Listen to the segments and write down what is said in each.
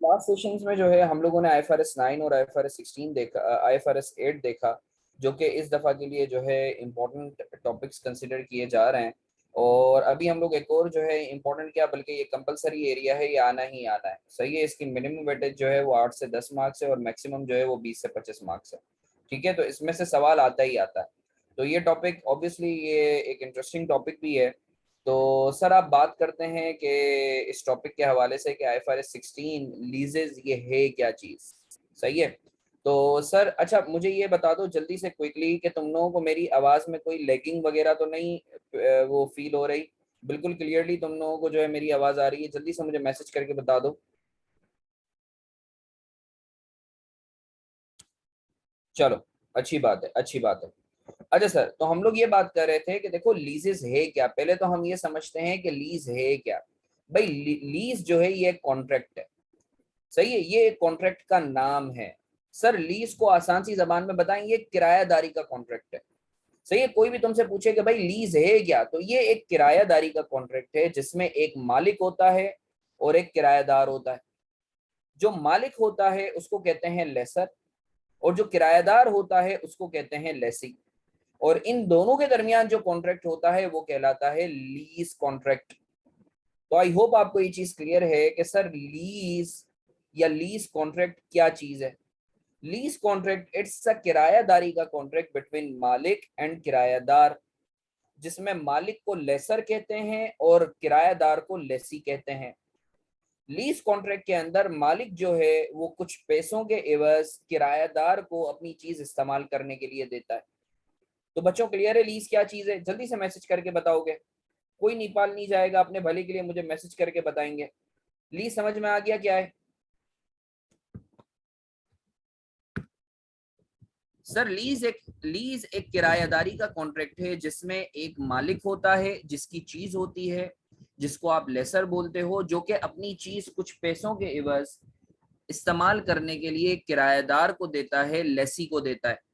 Last sessions में जो है हम लोगों ने आईएफआरएस 9 और आईएफआरएस 16 देखा, आईएफआरएस 8 देखा, जो कि इस दफा के लिए जो है इम्पोर्टेंट टॉपिक्स कंसिडर किए जा रहे हैं। और अभी हम लोग एक और जो है इम्पोर्टेंट क्या बल्कि ये कंपलसरी एरिया है, ये आना ही आना है। सही है, इसकी मिनिमम वेटेज जो है वो 8 से 10 मार्क्स है और मैक्सिमम जो है वो 20 से 25 मार्क्स है। ठीक है, तो इसमें से सवाल आता ही आता है। तो ये टॉपिक ऑब्वियसली ये एक इंटरेस्टिंग टॉपिक भी है। तो सर आप बात करते हैं कि इस टॉपिक के हवाले से कि आईएफआरएस 16 लीजेस ये है क्या चीज। सही है। तो सर अच्छा मुझे ये बता दो जल्दी से क्विकली कि तुम लोगों को मेरी आवाज में कोई लैगिंग वगैरह तो नहीं वो फील हो रही। बिल्कुल क्लियरली तुम लोगों को जो है मेरी आवाज आ रही है, जल्दी से मुझे मैसेज करके बता दो। चलो, अच्छी बात है, अच्छी बात है। अच्छा सर, तो हम लोग ये बात कर रहे थे कि देखो लीजेस है क्या। पहले तो हम ये समझते हैं कि लीज है क्या। भाई लीज जो है ये कॉन्ट्रैक्ट है। सही है, ये एक कॉन्ट्रैक्ट का नाम है। सर लीज को आसान सी जबान में बताएं, ये किरायादारी का कॉन्ट्रैक्ट है। सही है, कोई भी तुमसे पूछे कि भाई लीज है क्या, तो ये एक किरायादारी का कॉन्ट्रैक्ट है जिसमें एक मालिक होता है और एक किरायादार होता है। जो मालिक होता है उसको कहते हैं लेसर, और जो किरायादार होता है उसको कहते हैं लेसी। और इन दोनों के दरमियान जो कॉन्ट्रैक्ट होता है वो कहलाता है लीज कॉन्ट्रैक्ट। तो आई होप आपको ये चीज क्लियर है कि सर लीज या लीज कॉन्ट्रैक्ट क्या चीज है। लीज कॉन्ट्रैक्ट इट्स अ किरायादारी का कॉन्ट्रैक्ट बिटवीन मालिक एंड किरायादार, जिसमें मालिक को लेसर कहते हैं और किरायादार को लेसी कहते हैं। लीज कॉन्ट्रैक्ट के अंदर मालिक जो है वो कुछ पैसों के एवज किरायादार को अपनी चीज इस्तेमाल करने के लिए देता है। तो बच्चों क्लियर है लीज क्या चीज है, जल्दी से मैसेज करके बताओगे। कोई नेपाल नहीं जाएगा, अपने भले के लिए मुझे मैसेज करके बताएंगे। लीज समझ में आ गया क्या है। सर लीज एक किरायादारी का कॉन्ट्रैक्ट है जिसमें एक मालिक होता है जिसकी चीज होती है, जिसको आप लेसर बोलते हो, जो कि अपनी चीज कुछ पैसों के एवज इस्तेमाल करने के लिए किराएदार को देता है, लेसी को देता है।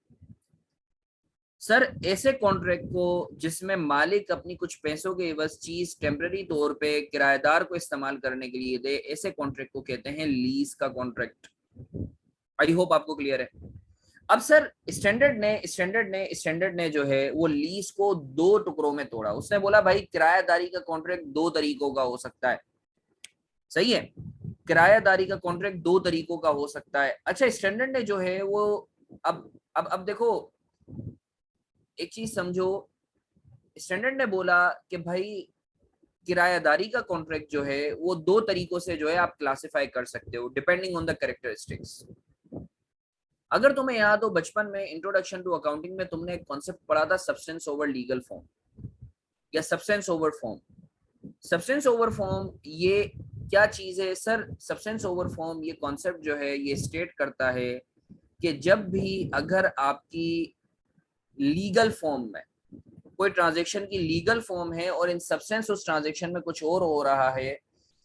सर ऐसे कॉन्ट्रैक्ट को जिसमें मालिक अपनी कुछ पैसों के एवज चीज टेम्पररी तौर पे किराएदार को इस्तेमाल करने के लिए दे, ऐसे कॉन्ट्रैक्ट को कहते हैं लीज का कॉन्ट्रैक्ट। आई होप आपको क्लियर है। अब सर स्टैंडर्ड ने जो है वो लीज को दो टुकड़ों में तोड़ा। उसने बोला भाई किरायादारी का कॉन्ट्रैक्ट दो तरीकों का हो सकता है। सही है, किरायादारी का कॉन्ट्रैक्ट दो तरीकों का हो सकता है। अच्छा स्टैंडर्ड ने जो है वो अब देखो एक चीज समझो। स्टैंडर्ड ने बोला कि भाई किरायादारी का कॉन्ट्रैक्ट जो है वो दो तरीकों से जो है आप क्लासिफाई कर सकते हो डिपेंडिंग ऑन द कैरेक्टरिस्टिक्स। अगर तुम्हें याद हो बचपन में इंट्रोडक्शन टू अकाउंटिंग में तुमने एक कॉन्सेप्ट पढ़ा था सब्सटेंस ओवर लीगल फॉर्म या substance over form. Substance over form ये क्या चीज है सर। सब्सटेंस ओवर फॉर्म ये कॉन्सेप्ट जो है ये स्टेट करता है कि जब भी अगर आपकी लीगल फॉर्म में कोई ट्रांजैक्शन की लीगल फॉर्म है और इन सब्सटेंस उस ट्रांजैक्शन में कुछ और हो रहा है,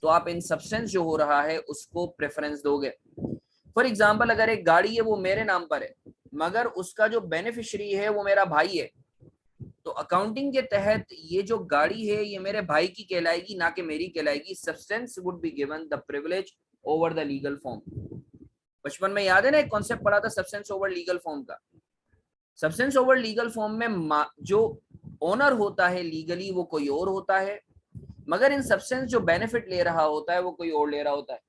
तो आप इन सब्सटेंस जो हो रहा है उसको प्रेफरेंस दोगे। फॉर एग्जाम्पल अगर एक गाड़ी है वो मेरे नाम पर है मगर उसका जो बेनिफिशियरी है वो मेरा भाई है, तो अकाउंटिंग के तहत ये जो गाड़ी है ये मेरे भाई की कहलाएगी ना कि मेरी कहलाएगी। Substance would be given the privilege over the legal form. बचपन में याद है ना एक कॉन्सेप्ट पढ़ा था सब्सटेंस ओवर लीगल फॉर्म का। सब्सटेंस ओवर लीगल फॉर्म में जो ओनर होता है लीगली वो कोई और होता है, मगर इन सब्सटेंस जो बेनिफिट ले रहा होता है वो कोई और ले रहा होता है।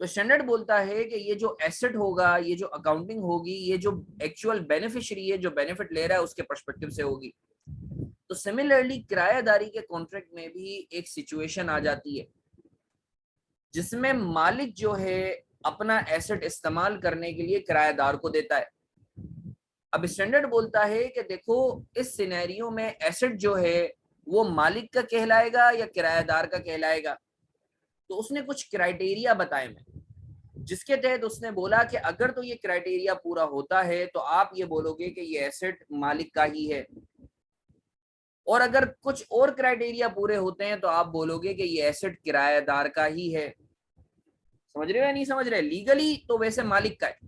तो स्टैंडर्ड बोलता है कि ये जो एसेट होगा, ये जो अकाउंटिंग होगी, ये जो एक्चुअल बेनिफिशियरी है जो बेनिफिट ले रहा है उसके पर्सपेक्टिव से होगी। तो सिमिलरली किरायादारी के कॉन्ट्रैक्ट में भी एक सिचुएशन आ जाती है जिसमें मालिक जो है अपना एसेट इस्तेमाल करने के लिए किराएदार को देता है। अब स्टैंडर्ड बोलता है कि देखो इस सिनेरियो में एसेट जो है वो मालिक का कहलाएगा या किराएदार का कहलाएगा। तो उसने कुछ क्राइटेरिया बताए में, जिसके तहत उसने बोला कि अगर तो ये क्राइटेरिया पूरा होता है तो आप ये बोलोगे कि ये एसेट मालिक का ही है, और अगर कुछ और क्राइटेरिया पूरे होते हैं तो आप बोलोगे कि ये एसेट किराएदार का ही है। समझ रहे हो या नहीं समझ रहे। लीगली तो वैसे मालिक का है,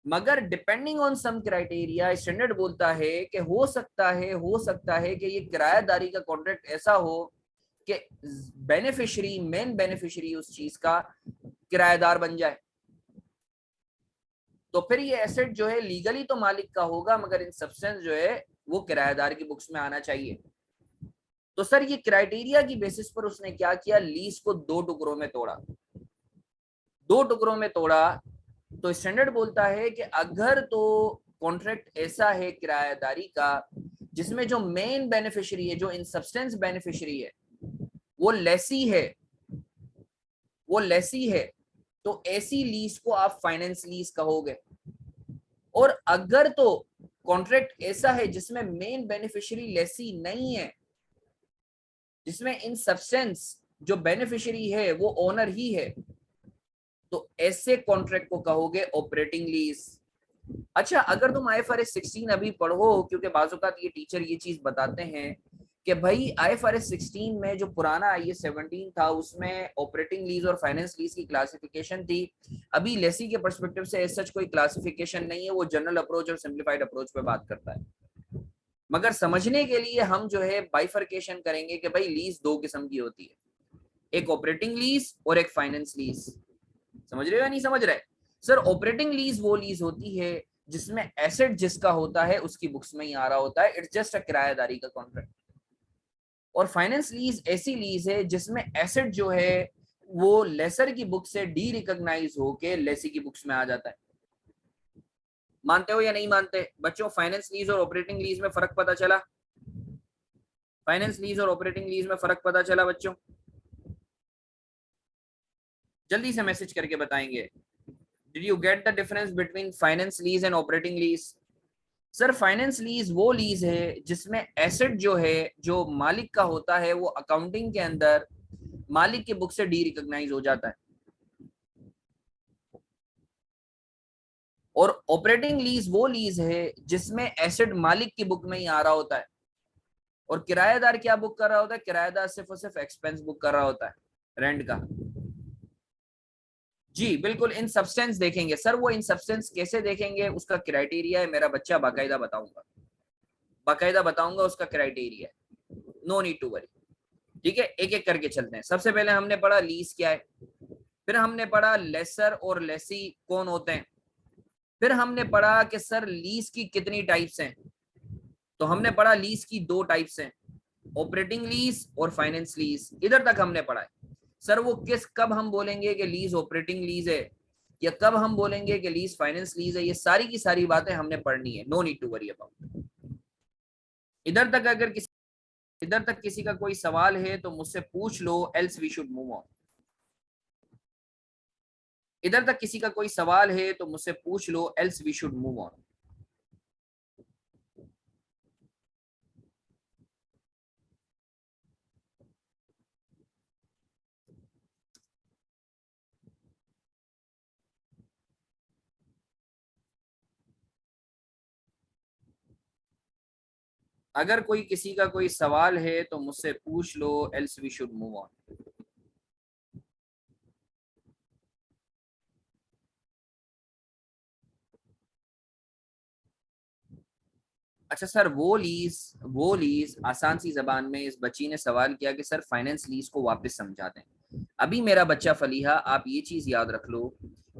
मगर depending on some criteria standard बोलता है कि हो सकता है कि ये किरायादारी का कॉन्ट्रैक्ट ऐसा हो कि बेनिफिशियरी, मेन बेनिफिशियरी उस चीज का किराएदार बन जाए, तो फिर ये एसेट जो है लीगली तो मालिक का होगा, मगर इन सब्सटेंस जो है वो किराएदार की बुक्स में आना चाहिए। तो सर ये क्राइटेरिया की बेसिस पर उसने क्या किया, लीज को दो टुकड़ों में तोड़ा। दो टुकड़ों में तोड़ा तो स्टैंडर्ड बोलता है कि अगर तो कॉन्ट्रैक्ट ऐसा है किराएदारी का जिसमें जो मेन बेनिफिशियरी है, जो इन सब्सटेंस बेनिफिशियरी है, वो लेसी है, वो लेसी है, तो ऐसी लीज को आप फाइनेंस लीज कहोगे। और अगर तो कॉन्ट्रैक्ट ऐसा है जिसमें मेन बेनिफिशियरी लेसी नहीं है, जिसमें इन सब्सटेंस जो बेनिफिशियरी है वो ओनर ही है, तो ऐसे कॉन्ट्रैक्ट को कहोगे ऑपरेटिंग लीज। अच्छा, अगर तुम IFRS 16 अभी पढ़ो, क्योंकि बाज़-औक़ात ये टीचर ये चीज बताते हैं कि भाई IFRS 16 में जो पुराना IAS 17 था उसमें ऑपरेटिंग लीज और फाइनेंस लीज की क्लासिफिकेशन थी। अभी लेसी के पर्सपेक्टिव से ऐसा कोई क्लासिफिकेशन नहीं है, वो जनरल अप्रोच और सिंप्लीफाइड अप्रोच पे बात करता है। मगर समझने के लिए हम जो है बाइफर्केशन करेंगे कि भाई लीज दो किस्म की होती है, एक ऑपरेटिंग लीज और एक फाइनेंस लीज। समझ रहे हो या नहीं समझ रहे? सर ऑपरेटिंग लीज वो लीज होती है जिसमें एसेट जिसका होता है उसकी बुक्स में ही आ रहा होता है, इट्स जस्ट अ किराएदारी का कॉन्ट्रैक्ट। और फाइनेंस लीज ऐसी लीज है जिसमें एसेट जो है वो लेसर की बुक से डी रिकॉग्नाइज होके लेसी की बुक्स में आ जाता है। मानते हो या नहीं मानते बच्चों? फाइनेंस लीज और ऑपरेटिंग लीज में फर्क पता चला? फाइनेंस लीज और ऑपरेटिंग लीज में फर्क पता चला बच्चों? जल्दी से मैसेज करके बताएंगे। Did you get the difference between finance lease and operating lease? Sir finance lease वो लीज है जिसमें एसेट जो है जो मालिक का होता है वो अकाउंटिंग के अंदर मालिक की बुक से डी रिकॉग्नाइज हो जाता है। और ऑपरेटिंग लीज वो लीज है जिसमें एसेट मालिक की बुक में ही आ रहा होता है। और किराएदार क्या बुक कर रहा होता है? किराएदार सिर्फ और सिर्फ एक्सपेंस बुक कर रहा होता है, रेंट का। जी बिल्कुल, इन सब्सटेंस देखेंगे सर। वो इन सब्सटेंस कैसे देखेंगे उसका क्राइटेरिया है, मेरा बच्चा बाकायदा बताऊंगा, बाकायदा बताऊंगा उसका criteria, no need to worry. ठीक है, एक एक करके चलते हैं। सबसे पहले हमने पढ़ा लीज क्या है, फिर हमने पढ़ा लेसर और लेसी कौन होते हैं, फिर हमने पढ़ा कि सर लीज की कितनी टाइप्स हैं। तो हमने पढ़ा लीज की दो टाइप्स हैं, ऑपरेटिंग लीज और फाइनेंस लीज। इधर तक हमने पढ़ा है। सर वो किस कब हम बोलेंगे कि लीज ऑपरेटिंग लीज है या कब हम बोलेंगे कि लीज फाइनेंस लीज है, ये सारी की सारी बातें हमने पढ़नी है, no need to worry about. इधर तक अगर किसी इधर तक किसी का कोई सवाल है तो मुझसे पूछ लो, else we should move on. इधर तक किसी का कोई सवाल है तो मुझसे पूछ लो, else we should move on. अगर कोई किसी का कोई सवाल है तो मुझसे पूछ लो, else we should move on. अच्छा सर, वो लीज आसान सी जबान में इस बच्ची ने सवाल किया कि सर फाइनेंस लीज को वापस समझा दें। अभी मेरा बच्चा फलीहा, आप ये चीज याद रख लो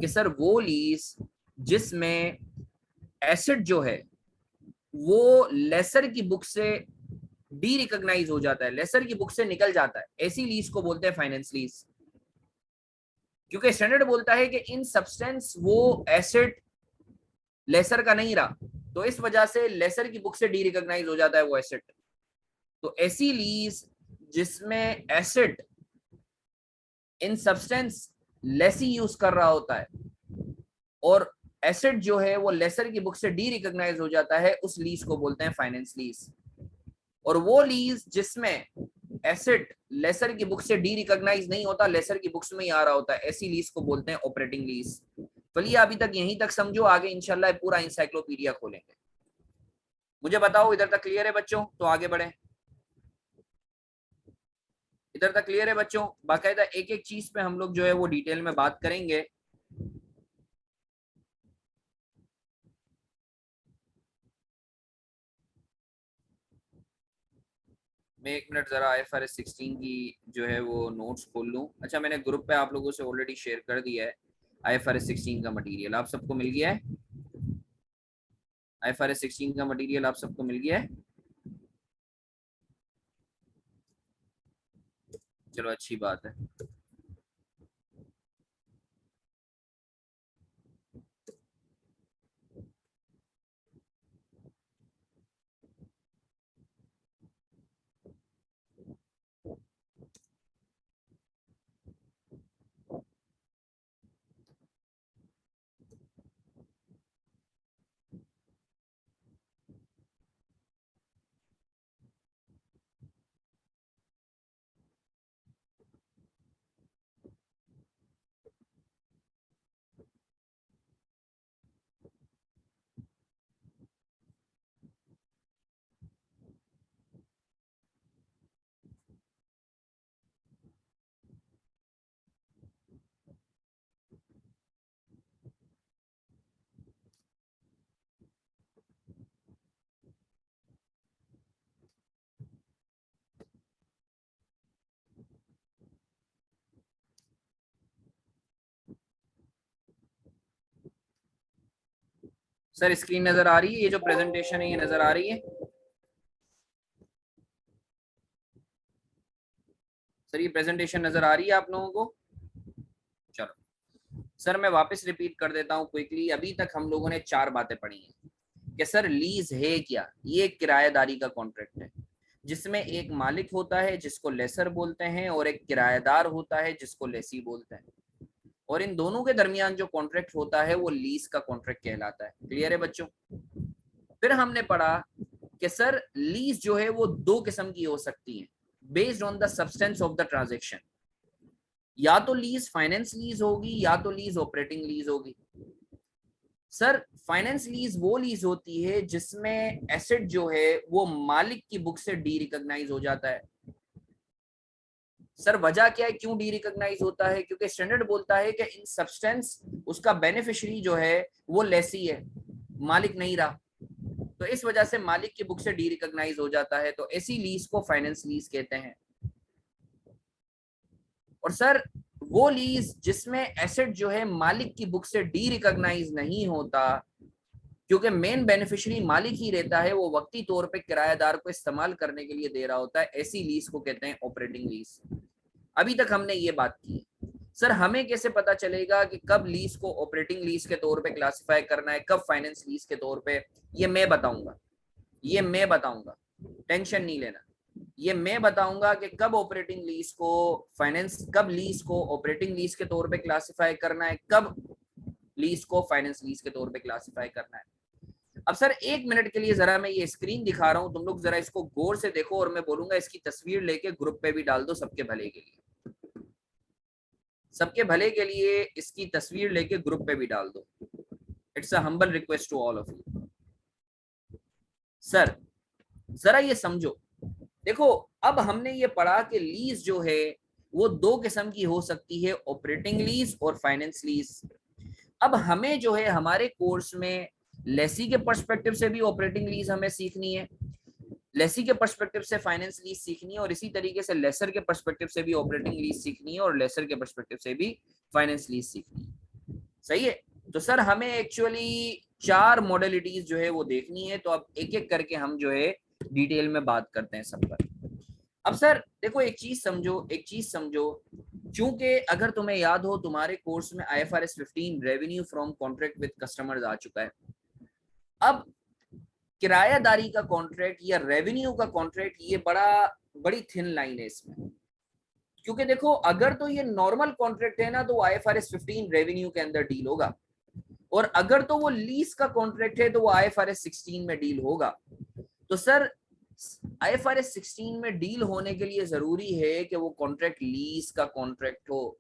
कि सर वो लीज जिसमें एसेट जो है वो लेसर की बुक से डी रिकॉग्नाइज हो जाता है, लेसर की बुक से निकल जाता है, ऐसी लीज को बोलते हैं फाइनेंस लीज। क्योंकि स्टैंडर्ड बोलता है कि इन सब्सटेंस वो एसेट लेसर का नहीं रहा, तो इस वजह से लेसर की बुक से डी रिकॉग्नाइज हो जाता है वो एसेट। तो ऐसी लीज जिसमें एसेट इन सब्सटेंस लेसी यूज कर रहा होता है और एसेट जो है वो लेसर की बुक से डी रिकॉग्नाइज हो जाता है, उस लीज को बोलते हैं फाइनेंस लीज। और वो लीज जिसमें एसेट लेसर की बुक से डी रिकॉग्नाइज नहीं होता, लेसर की बुक्स में ही आ रहा होता है, ऐसी लीज को बोलते हैं ऑपरेटिंग लीज। चलिए अभी तक यहीं तक समझो, आगे इंशाल्लाह पूरा इंसाइक्लोपीडिया खोलेंगे। मुझे बताओ इधर तक क्लियर है बच्चों? तो आगे बढ़े। इधर तक क्लियर है बच्चों? बाकायदा एक एक चीज पे हम लोग जो है वो डिटेल में बात करेंगे। मैं एक मिनट जरा IFRS 16 की जो है वो नोट्स खोल लूँ। अच्छा, मैंने ग्रुप पे आप लोगों से ऑलरेडी शेयर कर दिया है IFRS 16 का मटेरियल। आप सबको मिल गया है? IFRS 16 का मटेरियल आप सबको मिल गया है? चलो अच्छी बात है। सर स्क्रीन नजर आ रही है? ये जो प्रेजेंटेशन है ये नजर आ रही है? सर ये प्रेजेंटेशन नजर आ रही है आप लोगों को? चलो सर मैं वापस रिपीट कर देता हूँ क्विकली। अभी तक हम लोगों ने 4 बातें पढ़ी हैं कि सर लीज है क्या। ये एक किराएदारी का कॉन्ट्रैक्ट है जिसमें एक मालिक होता है जिसको लेसर बोलते हैं और एक किराएदार होता है जिसको लेसी बोलते हैं, और इन दोनों के दरमियान जो कॉन्ट्रैक्ट होता है वो लीज का कॉन्ट्रैक्ट कहलाता है। क्लियर है बच्चों? फिर हमने पढ़ा कि सर लीज जो है वो 2 किस्म की हो सकती है based on the substance of the transaction. या तो लीज फाइनेंस लीज होगी या तो लीज ऑपरेटिंग लीज होगी। सर फाइनेंस लीज वो लीज होती है जिसमें एसेट जो है वो मालिक की बुक से डी रिकॉग्नाइज हो जाता है। सर वजह क्या है, क्यों डी रिकॉग्नाइज होता है? क्योंकि स्टैंडर्ड बोलता है कि इन सब्सटेंस उसका बेनिफिशियरी जो है वो लेसी है, मालिक नहीं रहा, तो इस वजह से मालिक की बुक से डी रिकॉग्नाइज हो जाता है। तो ऐसी लीज को फाइनेंस लीज कहते हैं। और सर वो लीज जिसमें एसेट जो है मालिक की बुक से डी रिकॉग्नाइज नहीं होता क्योंकि मेन बेनिफिशियरी मालिक ही रहता है, वो वक्ती तौर पे किराएदार को इस्तेमाल करने के लिए दे रहा होता है, ऐसी लीज को कहते हैं ऑपरेटिंग लीज। अभी तक हमने ये बात की। सर हमें कैसे पता चलेगा कि कब लीज को ऑपरेटिंग लीज के तौर पे क्लासिफाई करना है, कब फाइनेंस लीज के तौर पे? ये मैं बताऊंगा, ये मैं बताऊंगा, टेंशन नहीं लेना। ये मैं बताऊंगा कि कब ऑपरेटिंग लीज को फाइनेंस, कब लीज को ऑपरेटिंग लीज के तौर पे क्लासिफाई करना है, कब लीज को फाइनेंस लीज के तौर पे क्लासिफाई करना है। अब सर 1 मिनट के लिए जरा मैं ये स्क्रीन दिखा रहा हूं, तुम लोग जरा इसको गौर से देखो और मैं बोलूंगा इसकी तस्वीर लेके ग्रुप पे भी डाल दो सबके भले के लिए। सबके भले के लिए इसकी तस्वीर लेके ग्रुप पे भी डाल दो। It's a humble request to all of you. Sir जरा ये समझो, देखो अब हमने ये पढ़ा कि लीज जो है वो 2 किस्म की हो सकती है, ऑपरेटिंग लीज और फाइनेंस लीज। अब हमें जो है हमारे कोर्स में लेसी के पर्सपेक्टिव से भी ऑपरेटिंग लीज हमें सीखनी है, लेसी के पर्सपेक्टिव से फाइनेंस लीज सीखनी है, और इसी तरीके से लेसर के पर्सपेक्टिव से भी ऑपरेटिंग लीज सीखनी है, और लेसर के पर्सपेक्टिव से भी फाइनेंस लीज सीखनी है। सही है? तो सर हमें एक्चुअली 4 मॉडलिटीज जो है वो देखनी है, तो अब एक एक करके हम जो है डिटेल में बात करते हैं सब पर। अब सर देखो एक चीज समझो, एक चीज समझो, चूंकि अगर तुम्हें याद हो तुम्हारे कोर्स में IFRS 15 revenue from contract with customers आ चुका है। अब किरायादारी का कॉन्ट्रैक्ट या रेवेन्यू का कॉन्ट्रैक्ट, ये बड़ी थिन लाइन है इसमें। क्योंकि देखो अगर तो ये नॉर्मल कॉन्ट्रैक्ट है ना तो IFRS 15 रेवेन्यू के अंदर डील होगा, और अगर तो वो लीज का कॉन्ट्रैक्ट है तो वो IFRS 16 में डील होगा। तो सर IFRS 16 में डील होने के लिए जरूरी है कि वो कॉन्ट्रैक्ट लीज का कॉन्ट्रैक्ट हो।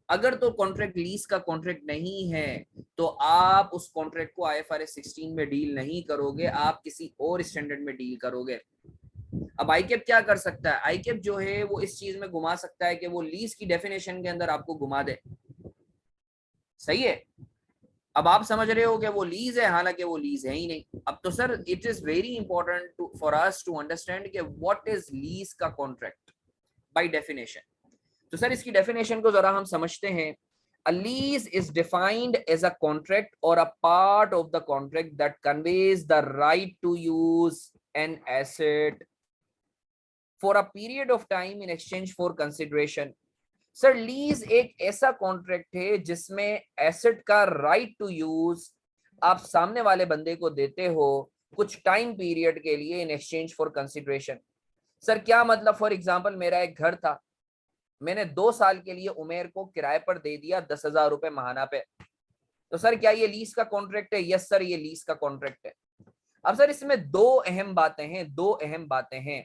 अगर तो कॉन्ट्रैक्ट लीज का कॉन्ट्रैक्ट नहीं है तो आप उस कॉन्ट्रैक्ट को IFRS 16 में डील नहीं करोगे, आप किसी और स्टैंडर्ड में डील करोगे। अब आईकेप क्या कर सकता है? आईकेप जो है वो इस चीज में घुमा सकता है कि वो लीज की डेफिनेशन के अंदर आपको घुमा दे। सही है? अब आप समझ रहे हो कि वो लीज है, हालांकि वो लीज है ही नहीं। अब तो sir it is very important to for us to understand कि व्हाट इज लीज का कॉन्ट्रैक्ट बाय डेफिनेशन। तो सर इसकी डेफिनेशन को जरा हम समझते हैं। A lease is defined as a contract or a part of the contract that conveys the right to use an asset for a period of time in exchange for consideration. Sir lease एक ऐसा contract है जिसमें asset का right to use आप सामने वाले बंदे को देते हो कुछ टाइम पीरियड के लिए in exchange for consideration. Sir क्या मतलब, फॉर एग्जांपल मेरा एक घर था, मैंने 2 साल के लिए उमेर को किराए पर दे दिया 10,000 रुपए महाना पे। तो सर क्या ये लीज का कॉन्ट्रैक्ट है? यस सर, ये लीज का कॉन्ट्रैक्ट है। अब सर इसमें दो अहम बातें हैं।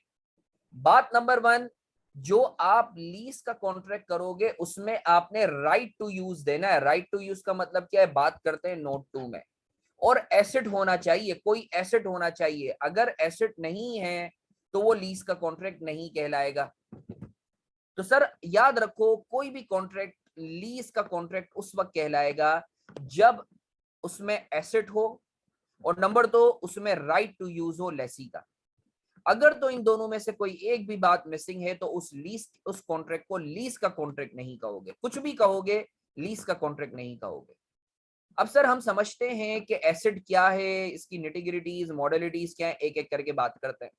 बात नंबर 1, जो आप लीज का कॉन्ट्रैक्ट करोगे उसमें आपने राइट टू यूज देना है। राइट टू यूज का मतलब क्या है, बात करते हैं नोट 2 में। और एसेट होना चाहिए, कोई एसेट होना चाहिए। अगर एसेट नहीं है तो वो लीज का कॉन्ट्रैक्ट नहीं कहलाएगा। तो सर याद रखो, कोई भी कॉन्ट्रैक्ट लीज का कॉन्ट्रैक्ट उस वक्त कहलाएगा जब उसमें एसेट हो और नंबर 2 उसमें राइट टू यूज हो लेसी का। अगर तो इन दोनों में से कोई एक भी बात मिसिंग है तो उस कॉन्ट्रैक्ट को लीज का कॉन्ट्रैक्ट नहीं कहोगे, कुछ भी कहोगे लीज का कॉन्ट्रैक्ट नहीं कहोगे। अब सर हम समझते हैं कि एसेट क्या है, इसकी निटिग्रिटीज मॉडलिटीज क्या है, एक एक करके बात करते हैं।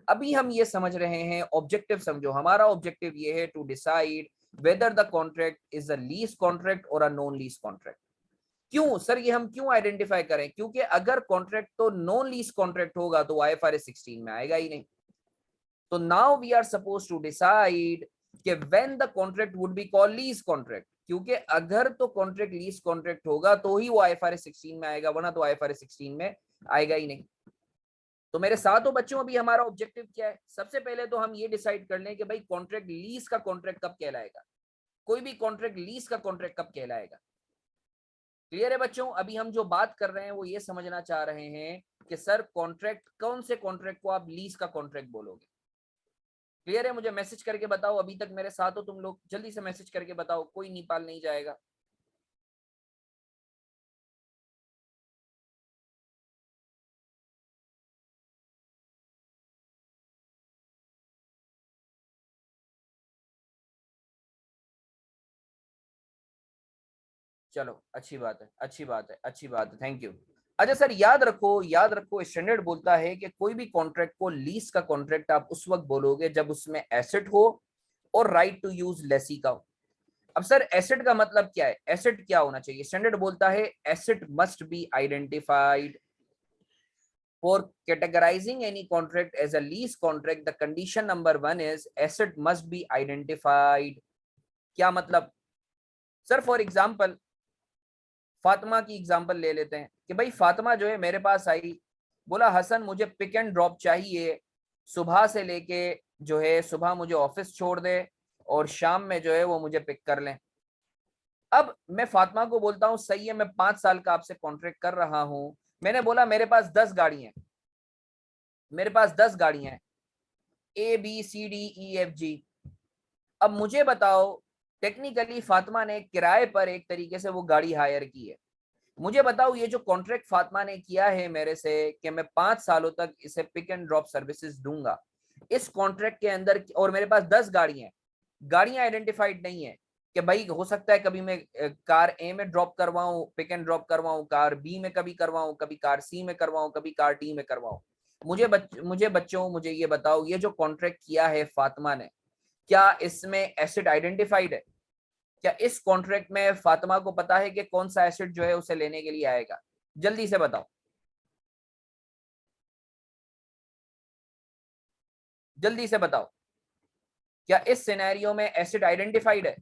अभी हम ये समझ रहे हैं, ऑब्जेक्टिव समझो, हमारा ऑब्जेक्टिव ये है to decide whether the contract is a lease contract और अ नॉन लीज कॉन्ट्रैक्ट। क्यों सर, ये हम क्यों आइडेंटिफाई करें? क्योंकि अगर कॉन्ट्रैक्ट तो नॉन लीज कॉन्ट्रैक्ट होगा तो IFRS 16 में आएगा ही नहीं। तो now we are suppose to decide कि when the contract would be called lease contract, क्योंकि अगर तो कॉन्ट्रैक्ट लीज कॉन्ट्रैक्ट होगा तो ही वो IFRS 16 में आएगा, वरना तो IFRS 16 में आएगा ही नहीं। तो मेरे साथों बच्चों, अभी हमारा ऑब्जेक्टिव क्या है? सबसे पहले तो हम ये डिसाइड कर लें कि भाई कॉन्ट्रैक्ट लीज का कॉन्ट्रैक्ट कब कहलाएगा, कोई भी कॉन्ट्रैक्ट लीज का कॉन्ट्रैक्ट कब कहलाएगा। क्लियर है बच्चों? अभी हम जो बात कर रहे हैं वो ये समझना चाह रहे हैं कि सर कॉन्ट्रैक्ट, कौन से कॉन्ट्रैक्ट को आप लीज का कॉन्ट्रैक्ट बोलोगे। क्लियर है? मुझे मैसेज करके बताओ, अभी तक मेरे साथ हो तुम लोग, जल्दी से मैसेज करके बताओ, कोई नेपाल नहीं जाएगा। चलो अच्छी बात है, अच्छी बात है, अच्छी बात है, थैंक यू। अच्छा सर याद रखो स्टैंडर्ड बोलता है कि कोई भी कॉन्ट्रैक्ट को लीज का कॉन्ट्रैक्ट आप उस वक्त बोलोगे जब उसमें एसेट हो और राइट टू यूज लेसी का हो। अब सर एसेट का मतलब क्या है? एसेट क्या होना चाहिए? स्टैंडर्ड बोलता है asset must be identified for categorizing any contract as a lease contract. The condition number 1 is asset must be identified. क्या मतलब? सर फॉर एग्जाम्पल फातिमा की एग्जाम्पल ले लेते हैं कि भाई फातिमा जो है मेरे पास आई, बोला हसन मुझे पिक एंड ड्रॉप चाहिए, सुबह से लेके जो है सुबह मुझे ऑफिस छोड़ दे और शाम में जो है वो मुझे पिक कर लें। अब मैं फातिमा को बोलता हूँ सही है, मैं 5 साल का आपसे कॉन्ट्रैक्ट कर रहा हूँ। मैंने बोला मेरे पास 10 गाड़ियां, मेरे पास 10 गाड़ियां हैं, ABCDEFG। अब मुझे बताओ, टेक्निकली फातिमा ने किराए पर एक तरीके से वो गाड़ी हायर की है। मुझे बताओ ये जो कॉन्ट्रैक्ट फातिमा ने किया है मेरे से कि मैं 5 सालों तक इसे पिक एंड ड्रॉप सर्विसेज दूंगा, इस कॉन्ट्रैक्ट के अंदर, और मेरे पास 10 गाड़ियां हैं, गाड़ियां आइडेंटिफाइड नहीं है कि भाई हो सकता है कभी मैं कार ए में ड्रॉप करवाऊं, पिक एंड ड्रॉप करवाऊं, कार बी में कभी करवाऊं, कभी कार सी में करवाऊं, कभी कार डी में करवाऊं। मुझे बच्चों मुझे ये बताओ, ये जो कॉन्ट्रैक्ट किया है फातिमा ने, क्या इसमें एसिड आइडेंटिफाइड है? क्या इस कॉन्ट्रैक्ट में फातिमा को पता है कि कौन सा एसिड जो है उसे लेने के लिए आएगा? जल्दी से बताओ, जल्दी से बताओ, क्या इस सिनेरियो में एसिड आइडेंटिफाइड है?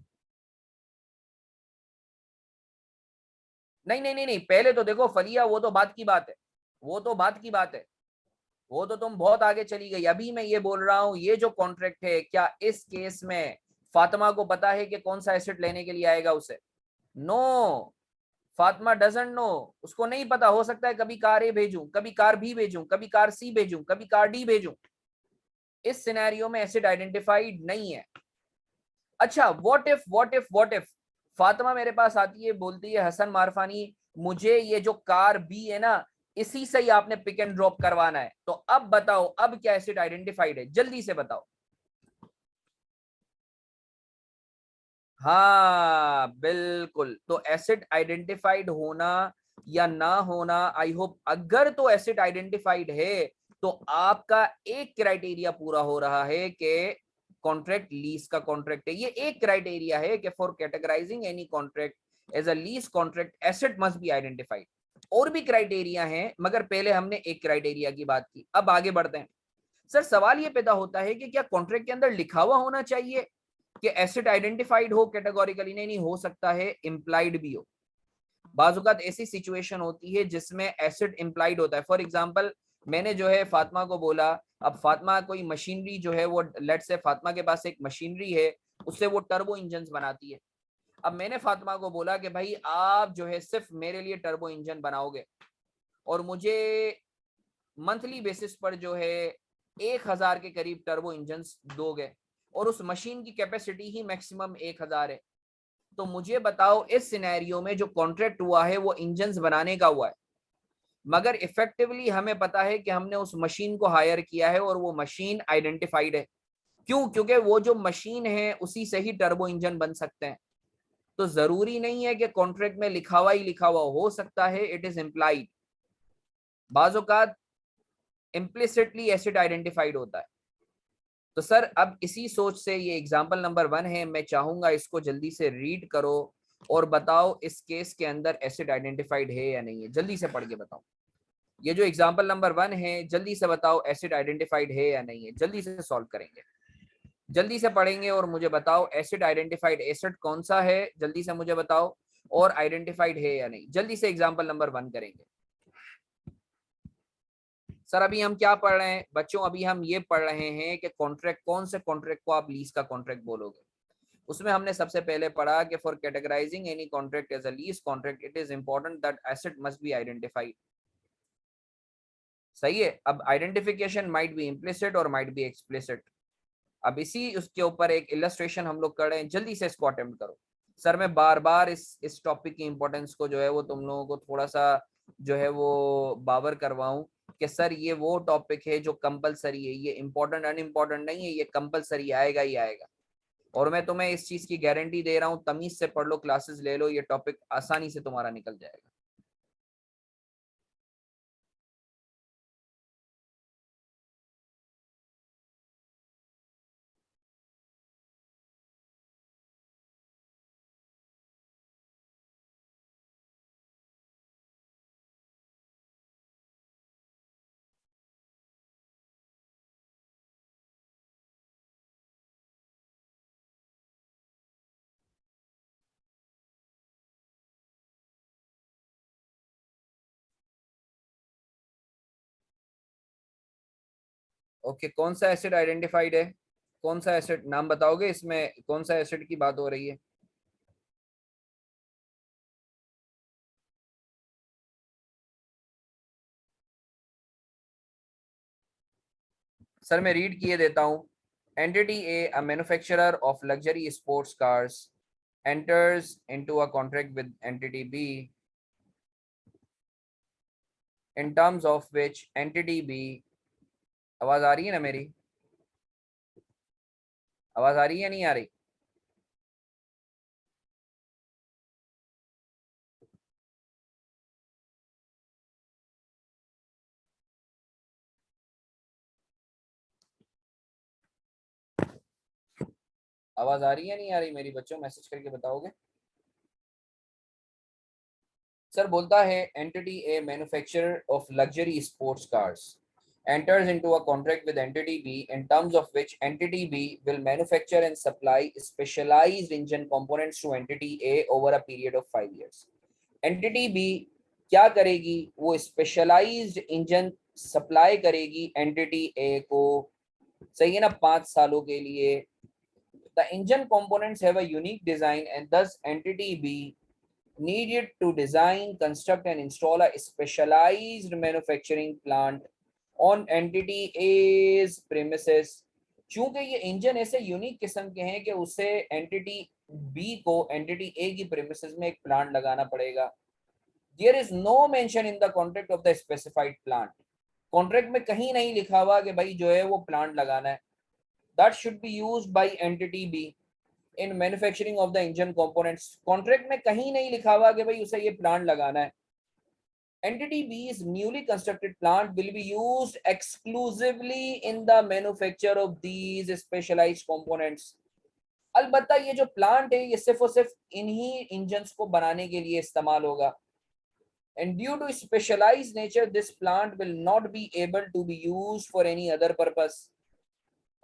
नहीं नहीं नहीं नहीं, पहले तो देखो फलिया, वो तो बात की बात है, वो तो बात की बात है, वो तो तुम बहुत आगे चली गई। अभी मैं ये बोल रहा हूं, ये जो कॉन्ट्रैक्ट है, क्या इस केस में फातिमा को पता है कि कौन सा एसिड लेने के लिए आएगा उसे? नो, फातिमा डजंट नो, उसको नहीं पता। हो सकता है कभी कार ए भेजूं, कभी कार बी भेजूं, कभी कार सी भेजूं, कभी कार डी भेजूं। इस सिनेरियो में एसिड आइडेंटिफाइड नहीं है। अच्छा व्हाट इफ फातिमा मेरे पास आती है, बोलती है हसन मारफानी मुझे ये जो कार बी है ना, इसी से ही आपने पिक एंड ड्रॉप करवाना है। तो अब बताओ, अब क्या एसिड आइडेंटिफाइड है, जल्दी से बताओ। हाँ बिल्कुल, तो एसिड आइडेंटिफाइड होना या ना होना, आई होप अगर तो एसिड आइडेंटिफाइड है तो आपका एक क्राइटेरिया पूरा हो रहा है कि कॉन्ट्रैक्ट लीज का कॉन्ट्रैक्ट है। ये एक क्राइटेरिया है कि for categorising any contract as a lease contract asset must be identified. और भी क्राइटेरिया हैं, मगर पहले हमने एक क्राइटेरिया की बात की, अब आगे बढ़ते हैं। सर सवाल ये पैदा होता है कि क्या कॉन्ट्रैक्ट के अंदर लिखा हुआ होना चाहिए कि एसिड आइडेंटिफाइड हो कैटेगोरिकली? नहीं, नहीं, हो सकता है इम्प्लाइड भी हो। बाजुकात ऐसी सिचुएशन होती है जिसमें एसिड इम्प्लाइड होता है। फॉर एग्जांपल, मैंने जो है फातिमा को बोला, अब फातिमा कोई मशीनरी जो है वो, लेट्स से फातिमा के पास एक मशीनरी है, उससे वो टर्बो इंजन बनाती है। अब मैंने फातिमा को बोला कि भाई आप जो है सिर्फ मेरे लिए टर्बो इंजन बनाओगे और मुझे मंथली बेसिस पर जो है 1000 के करीब टर्बो इंजन दोगे, और उस मशीन की कैपेसिटी ही मैक्सिमम 1000 है। तो मुझे बताओ इस सिनेरियो में जो कॉन्ट्रैक्ट हुआ है वो इंजन्स बनाने का हुआ है, मगर इफेक्टिवली हमें पता है कि हमने उस मशीन को हायर किया है और वो मशीन आइडेंटिफाइड है। क्यों? क्योंकि वो जो मशीन है उसी से ही टर्बो इंजन बन सकते हैं। तो जरूरी नहीं है कि कॉन्ट्रैक्ट में लिखा हुआ ही लिखा हुआ हो सकता है इट इज इम्प्लाइड। बाज़ औक़ात इम्प्लिसिटली एसिड आइडेंटिफाइड होता है। तो सर अब इसी सोच से ये एग्जाम्पल नंबर 1 है, मैं चाहूंगा इसको जल्दी से रीड करो और बताओ इस केस के अंदर एसिड आइडेंटिफाइड है या नहीं है, जल्दी से पढ़ के बताओ। ये जो एग्जाम्पल नंबर 1 है, जल्दी से बताओ एसिड आइडेंटिफाइड है या नहीं है, जल्दी से सॉल्व करेंगे, जल्दी से पढ़ेंगे और मुझे बताओ एसिड आइडेंटिफाइड एसिड कौन सा है, जल्दी से मुझे बताओ, और आइडेंटिफाइड है या नहीं। जल्दी से एग्जाम्पल नंबर 1 करेंगे। सर अभी हम क्या पढ़ रहे हैं बच्चों? अभी हम ये पढ़ रहे हैं कि कॉन्ट्रैक्ट, कौन से कॉन्ट्रैक्ट को आप लीज का कॉन्ट्रैक्ट बोलोगे। उसमें हमने सबसे पहले पढ़ा कि for categorising any contract as a lease contract it is important that asset must be identified. सही है। अब आइडेंटिफिकेशन माइट बी इम्प्लिसिट और माइट बी एक्सप्लिसिट। अब इसी उसके ऊपर एक इलस्ट्रेशन हम लोग कर रहे हैं, जल्दी से इसको अटेम्प्ट करो। सर मैं बार बार इस टॉपिक की इंपॉर्टेंस को जो है वो तुम लोगों को थोड़ा सा जो है वो बावर करवाऊं कि सर ये वो टॉपिक है जो कंपलसरी है, ये इंपॉर्टेंट अनइम्पॉर्टेंट नहीं है, ये कंपलसरी आएगा ही आएगा। और मैं तुम्हें इस चीज की गारंटी दे रहा हूँ, तमीज से पढ़ लो, क्लासेस ले लो, ये टॉपिक आसानी से तुम्हारा निकल जाएगा। ओके, कौन सा एसिड आइडेंटिफाइड है? कौन सा एसिड नाम बताओगे, इसमें कौन सा एसिड की बात हो रही है? सर मैं रीड किए देता हूँ। Entity A, a manufacturer of luxury sports cars, enters into a contract with entity B in terms of which entity B, आवाज आ रही है ना मेरी? आवाज आ रही है नहीं आ रही? आवाज आ रही है नहीं आ रही मेरी बच्चों? मैसेज करके बताओगे। सर बोलता है entity A, manufacturer of luxury sports cars, enters into a contract with entity B in terms of which entity B will manufacture and supply specialized engine components to entity A over a period of 5 years. entity B क्या करेगी? वो specialised engine supply करेगी entity ए को, सही है ना, 5 सालों के लिए। The engine components have a unique design and thus entity B needed to design, construct and install a specialized manufacturing plant on entity A's premises। चूंकि ये इंजन ऐसे यूनिक किस्म के हैं कि उसे एंटिटी बी को एंटिटी ए की प्रेमिसेस में एक प्लांट लगाना पड़ेगा। There is no mention in the contract of the specified plant, contract में कहीं नहीं लिखा हुआ कि भाई जो है वो प्लांट लगाना है। That should be used by entity be in manufacturing of the engine components, contract में कहीं नहीं लिखा हुआ कि भाई उसे ये प्लांट लगाना है। Entity B's newly constructed plant will be used exclusively in the manufacture of these specialized components. अलबत्ता ये जो प्लांट है ये सिर्फ और सिर्फ इन्हीं इंजन्स को बनाने के लिए इस्तेमाल होगा। And due to specialized nature, this plant will not be able to be used for any other purpose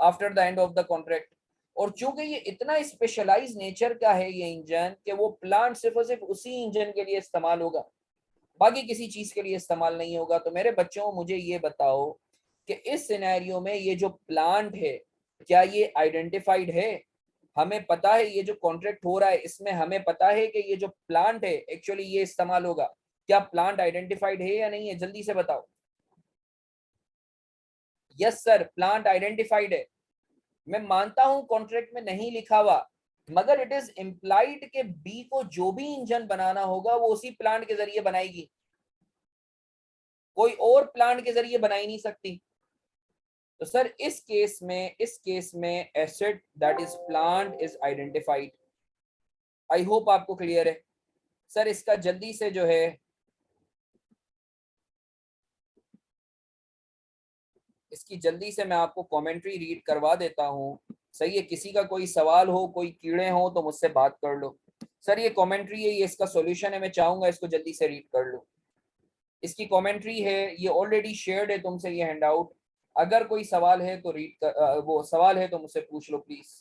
after the end of the contract. और चूंकि ये इतना स्पेशलाइज नेचर का है ये इंजन कि वो प्लांट सिर्फ और सिर्फ उसी इंजन के लिए इस्तेमाल होगा, बाकी किसी चीज के लिए इस्तेमाल नहीं होगा। तो मेरे बच्चों मुझे ये बताओ कि इस सिनेरियो में ये जो प्लांट है क्या ये आइडेंटिफाइड है? हमें पता है ये जो कॉन्ट्रैक्ट हो रहा है इसमें हमें पता है कि ये जो प्लांट है एक्चुअली ये इस्तेमाल होगा। क्या प्लांट आइडेंटिफाइड है या नहीं है? जल्दी से बताओ। यस सर, प्लांट आइडेंटिफाइड है। मैं मानता हूं कॉन्ट्रैक्ट में नहीं लिखा हुआ, मगर इट इज इम्प्लाइड के बी को जो भी इंजन बनाना होगा वो उसी प्लांट के जरिए बनाएगी, कोई और प्लांट के जरिए बना ही नहीं सकती। तो सर इस केस में asset that is plant is identified. I hope आपको क्लियर है। सर इसका जल्दी से जो है इसकी जल्दी से मैं आपको कमेंट्री रीड करवा देता हूँ। सही है, किसी का कोई सवाल हो, कोई कीड़े हो तो मुझसे बात कर लो। सर ये कमेंट्री है, ये इसका सॉल्यूशन है, मैं चाहूंगा इसको जल्दी से रीड कर लो। इसकी कमेंट्री है, ये ऑलरेडी शेयर्ड है तुमसे ये हैंडआउट। अगर कोई सवाल है तो रीड कर, वो सवाल है तो मुझसे पूछ लो प्लीज।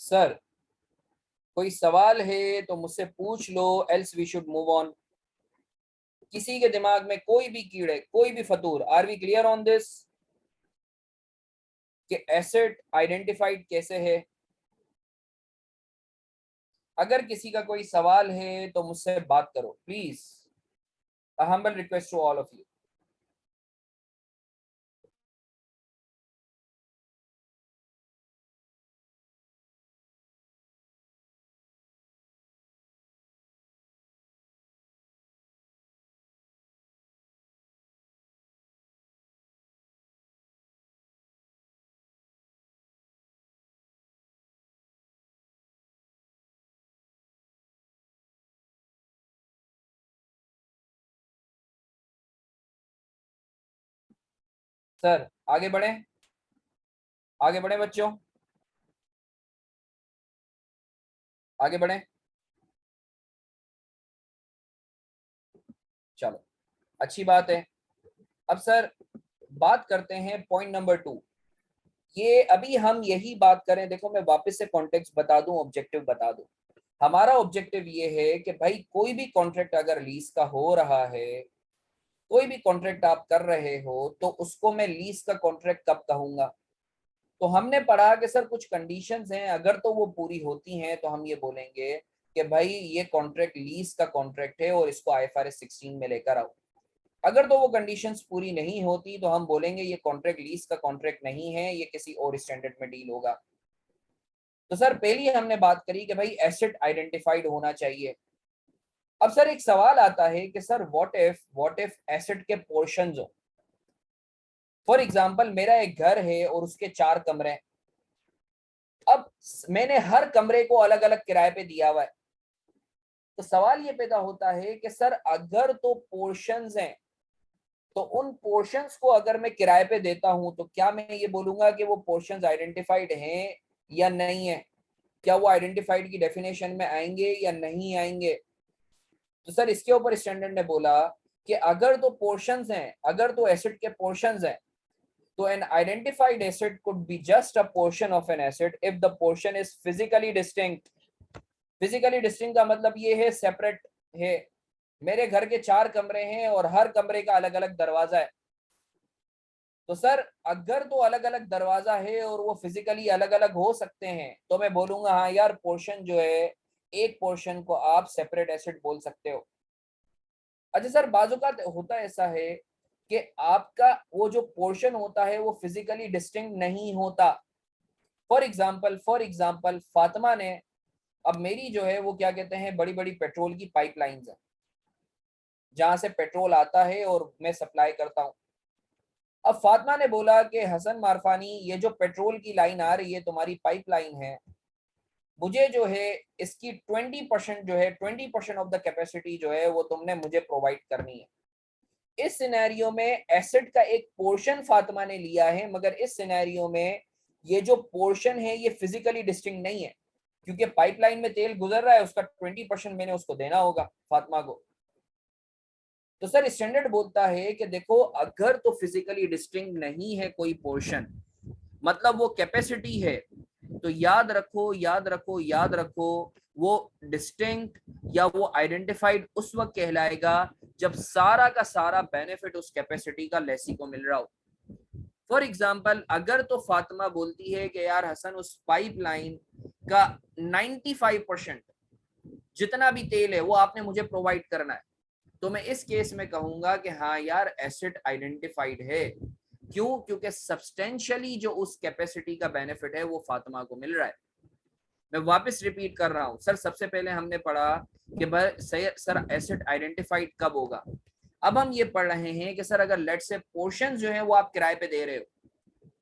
सर कोई सवाल है तो मुझसे पूछ लो, else we should move on. किसी के दिमाग में कोई भी कीड़े, कोई भी फतूर, are we clear on this कि एसेट आइडेंटिफाइड कैसे है? अगर किसी का कोई सवाल है तो मुझसे बात करो please. A humble request to all of you. Sir आगे बढ़े, आगे बढ़े बच्चों, आगे बढ़े। चलो अच्छी बात है। अब सर बात करते हैं पॉइंट नंबर 2। ये अभी हम यही बात करें, देखो मैं वापस से कॉन्टेक्स्ट बता दूं, ऑब्जेक्टिव बता दूं। हमारा ऑब्जेक्टिव ये है कि भाई कोई भी कॉन्ट्रैक्ट अगर लीज का हो रहा है, कोई भी कॉन्ट्रैक्ट आप कर रहे हो तो उसको मैं लीज का कॉन्ट्रैक्ट कब कहूंगा? तो हमने पढ़ा कि सर कुछ कंडीशंस हैं, अगर तो वो पूरी होती हैं तो हम ये बोलेंगे कि भाई ये कॉन्ट्रैक्ट लीज का कॉन्ट्रैक्ट है और इसको IFRS 16 में लेकर आओ। अगर तो वो कंडीशंस पूरी नहीं होती तो हम बोलेंगे ये कॉन्ट्रैक्ट लीज का कॉन्ट्रैक्ट नहीं है, ये किसी और स्टैंडर्ड में डील होगा। तो सर पहली हमने बात करी कि भाई एसेट आइडेंटिफाइड होना चाहिए। अब सर एक सवाल आता है कि सर व्हाट इफ एसेट के पोर्शंस हो। फॉर एग्जांपल मेरा एक घर है और उसके 4 कमरे हैं। अब मैंने हर कमरे को अलग अलग किराए पे दिया हुआ है। तो सवाल ये पैदा होता है कि सर अगर तो पोर्शंस हैं तो उन पोर्शंस को अगर मैं किराए पे देता हूं तो क्या मैं ये बोलूंगा कि वो पोर्शंस आइडेंटिफाइड हैं या नहीं है? क्या वो आइडेंटिफाइड की डेफिनेशन में आएंगे या नहीं आएंगे? तो सर इसके ऊपर स्टैंडर्ड ने बोला कि अगर तो पोर्शंस हैं, अगर तो एसेट के पोर्शंस हैं, तो an identified asset could be just a portion of an asset if the portion is physically distinct। physically distinct का मतलब ये है सेपरेट है। मेरे घर के 4 कमरे हैं और हर कमरे का अलग अलग दरवाजा है। तो सर अगर तो अलग अलग दरवाजा है और वो फिजिकली अलग अलग हो सकते हैं तो मैं बोलूंगा हाँ यार पोर्शन जो है, एक पोर्शन को आप सेपरेट एसेट बोल सकते हो। अच्छा सर बाजुकात होता ऐसा है कि आपका वो जो पोर्शन होता है वो फिजिकली डिस्टिंक्ट नहीं होता। फॉर एग्जाम्पल फातिमा ने, अब मेरी जो है वो क्या कहते हैं बड़ी बड़ी पेट्रोल की पाइपलाइंस है जहां से पेट्रोल आता है और मैं सप्लाई करता हूँ। अब फातिमा ने बोला कि हसन मारफानी ये जो पेट्रोल की लाइन आ रही है तुम्हारी पाइपलाइन है, मुझे जो है इसकी 20% जो है 20% ऑफ द कैपेसिटी जो है वो तुमने मुझे प्रोवाइड करनी है। इस सिनेरियो में एसिड का एक पोर्शन फातिमा ने लिया है, मगर इस सिनेरियो में ये जो पोर्शन है ये फिजिकली डिस्टिंक्ट नहीं है, क्योंकि पाइपलाइन में तेल गुजर रहा है, उसका 20% मैंने उसको देना होगा फातिमा को। तो सर स्टैंडर्ड बोलता है कि देखो अगर तो फिजिकली डिस्टिंक्ट नहीं है कोई पोर्शन, मतलब वो कैपेसिटी है, तो याद रखो याद रखो याद रखो, वो डिस्टिंक्ट या वो आइडेंटिफाइड उस वक्त कहलाएगा जब सारा का सारा बेनिफिट उस कैपेसिटी का लेसी को मिल रहा हो। फॉर एग्जाम्पल अगर तो फातिमा बोलती है कि यार हसन उस पाइपलाइन का 95% जितना भी तेल है वो आपने मुझे प्रोवाइड करना है, तो मैं इस केस में कहूंगा कि हाँ यार एसेट आइडेंटिफाइड है। क्यों? क्योंकि सब्सटेंशियली जो उस कैपेसिटी का बेनिफिट है वो फातिमा को मिल रहा है। मैं वापस रिपीट कर रहा हूं सर, सबसे पहले हमने पढ़ा कि सर एसेट आइडेंटिफाइड कब होगा। अब हम ये पढ़ रहे हैं कि सर अगर लेट से पोर्शन जो है वो आप किराए पे दे रहे हो,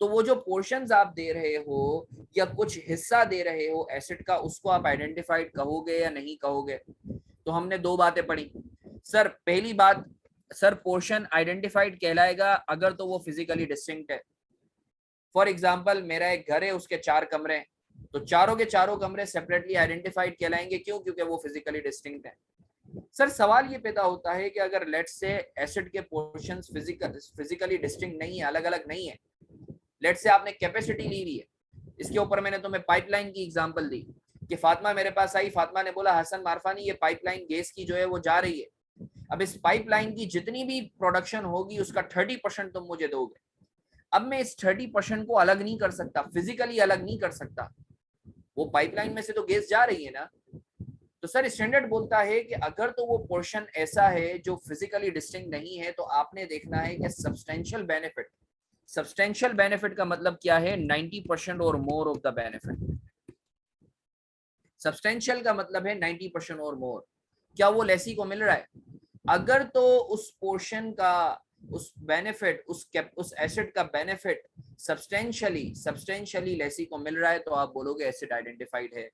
तो वो जो पोर्शंस आप दे रहे हो या कुछ हिस्सा दे रहे हो एसेट का, उसको आप आइडेंटिफाइड कहोगे या नहीं कहोगे। तो हमने दो बातें पढ़ी। सर पहली बात, सर पोर्शन आइडेंटिफाइड कहलाएगा अगर तो वो फिजिकली डिस्टिंक्ट है। फॉर एग्जाम्पल मेरा एक घर है, उसके 4 कमरे हैं, तो चारों के चारों कमरे सेपरेटली आइडेंटिफाइड कहलाएंगे। क्यों? क्योंकि वो फिजिकली डिस्टिंक्ट है। सर सवाल ये पैदा होता है कि अगर लेट से एसिड के पोर्शंस फिजिकली डिस्टिंक्ट नहीं है, अलग अलग नहीं है, लेट से आपने कैपेसिटी ली हुई है, इसके ऊपर मैंने तुम्हें पाइपलाइन की एग्जांपल दी कि फातिमा मेरे पास आई, फातिमा ने बोला हसन मारफानी ये पाइपलाइन गैस की जो है वो जा रही है, अब इस पाइपलाइन की जितनी भी प्रोडक्शन होगी उसका 30% तुम मुझे दोगे। अब मैं इस 30% को अलग नहीं कर सकता, फिजिकली अलग नहीं कर सकता, वो पाइपलाइन में से तो गैस जा रही है ना। तो सर स्टैंडर्ड बोलता है कि अगर तो वो पोर्शन ऐसा है जो फिजिकली डिस्टिंक्ट नहीं है, तो आपने देखना है कि सब्सटेंशियल बेनिफिट, सब्सटेंशियल बेनिफिट का मतलब क्या है? 90% और more of the benefit. Substantial का मतलब है 90% और मोर। क्या वो लेसी को मिल रहा है? अगर तो उस पोर्शन का, उस बेनिफिट, उस एसिड का बेनिफिट सब्सटेंशियली लेसी को मिल रहा है, तो आप बोलोगे एसिड आइडेंटिफाइड है।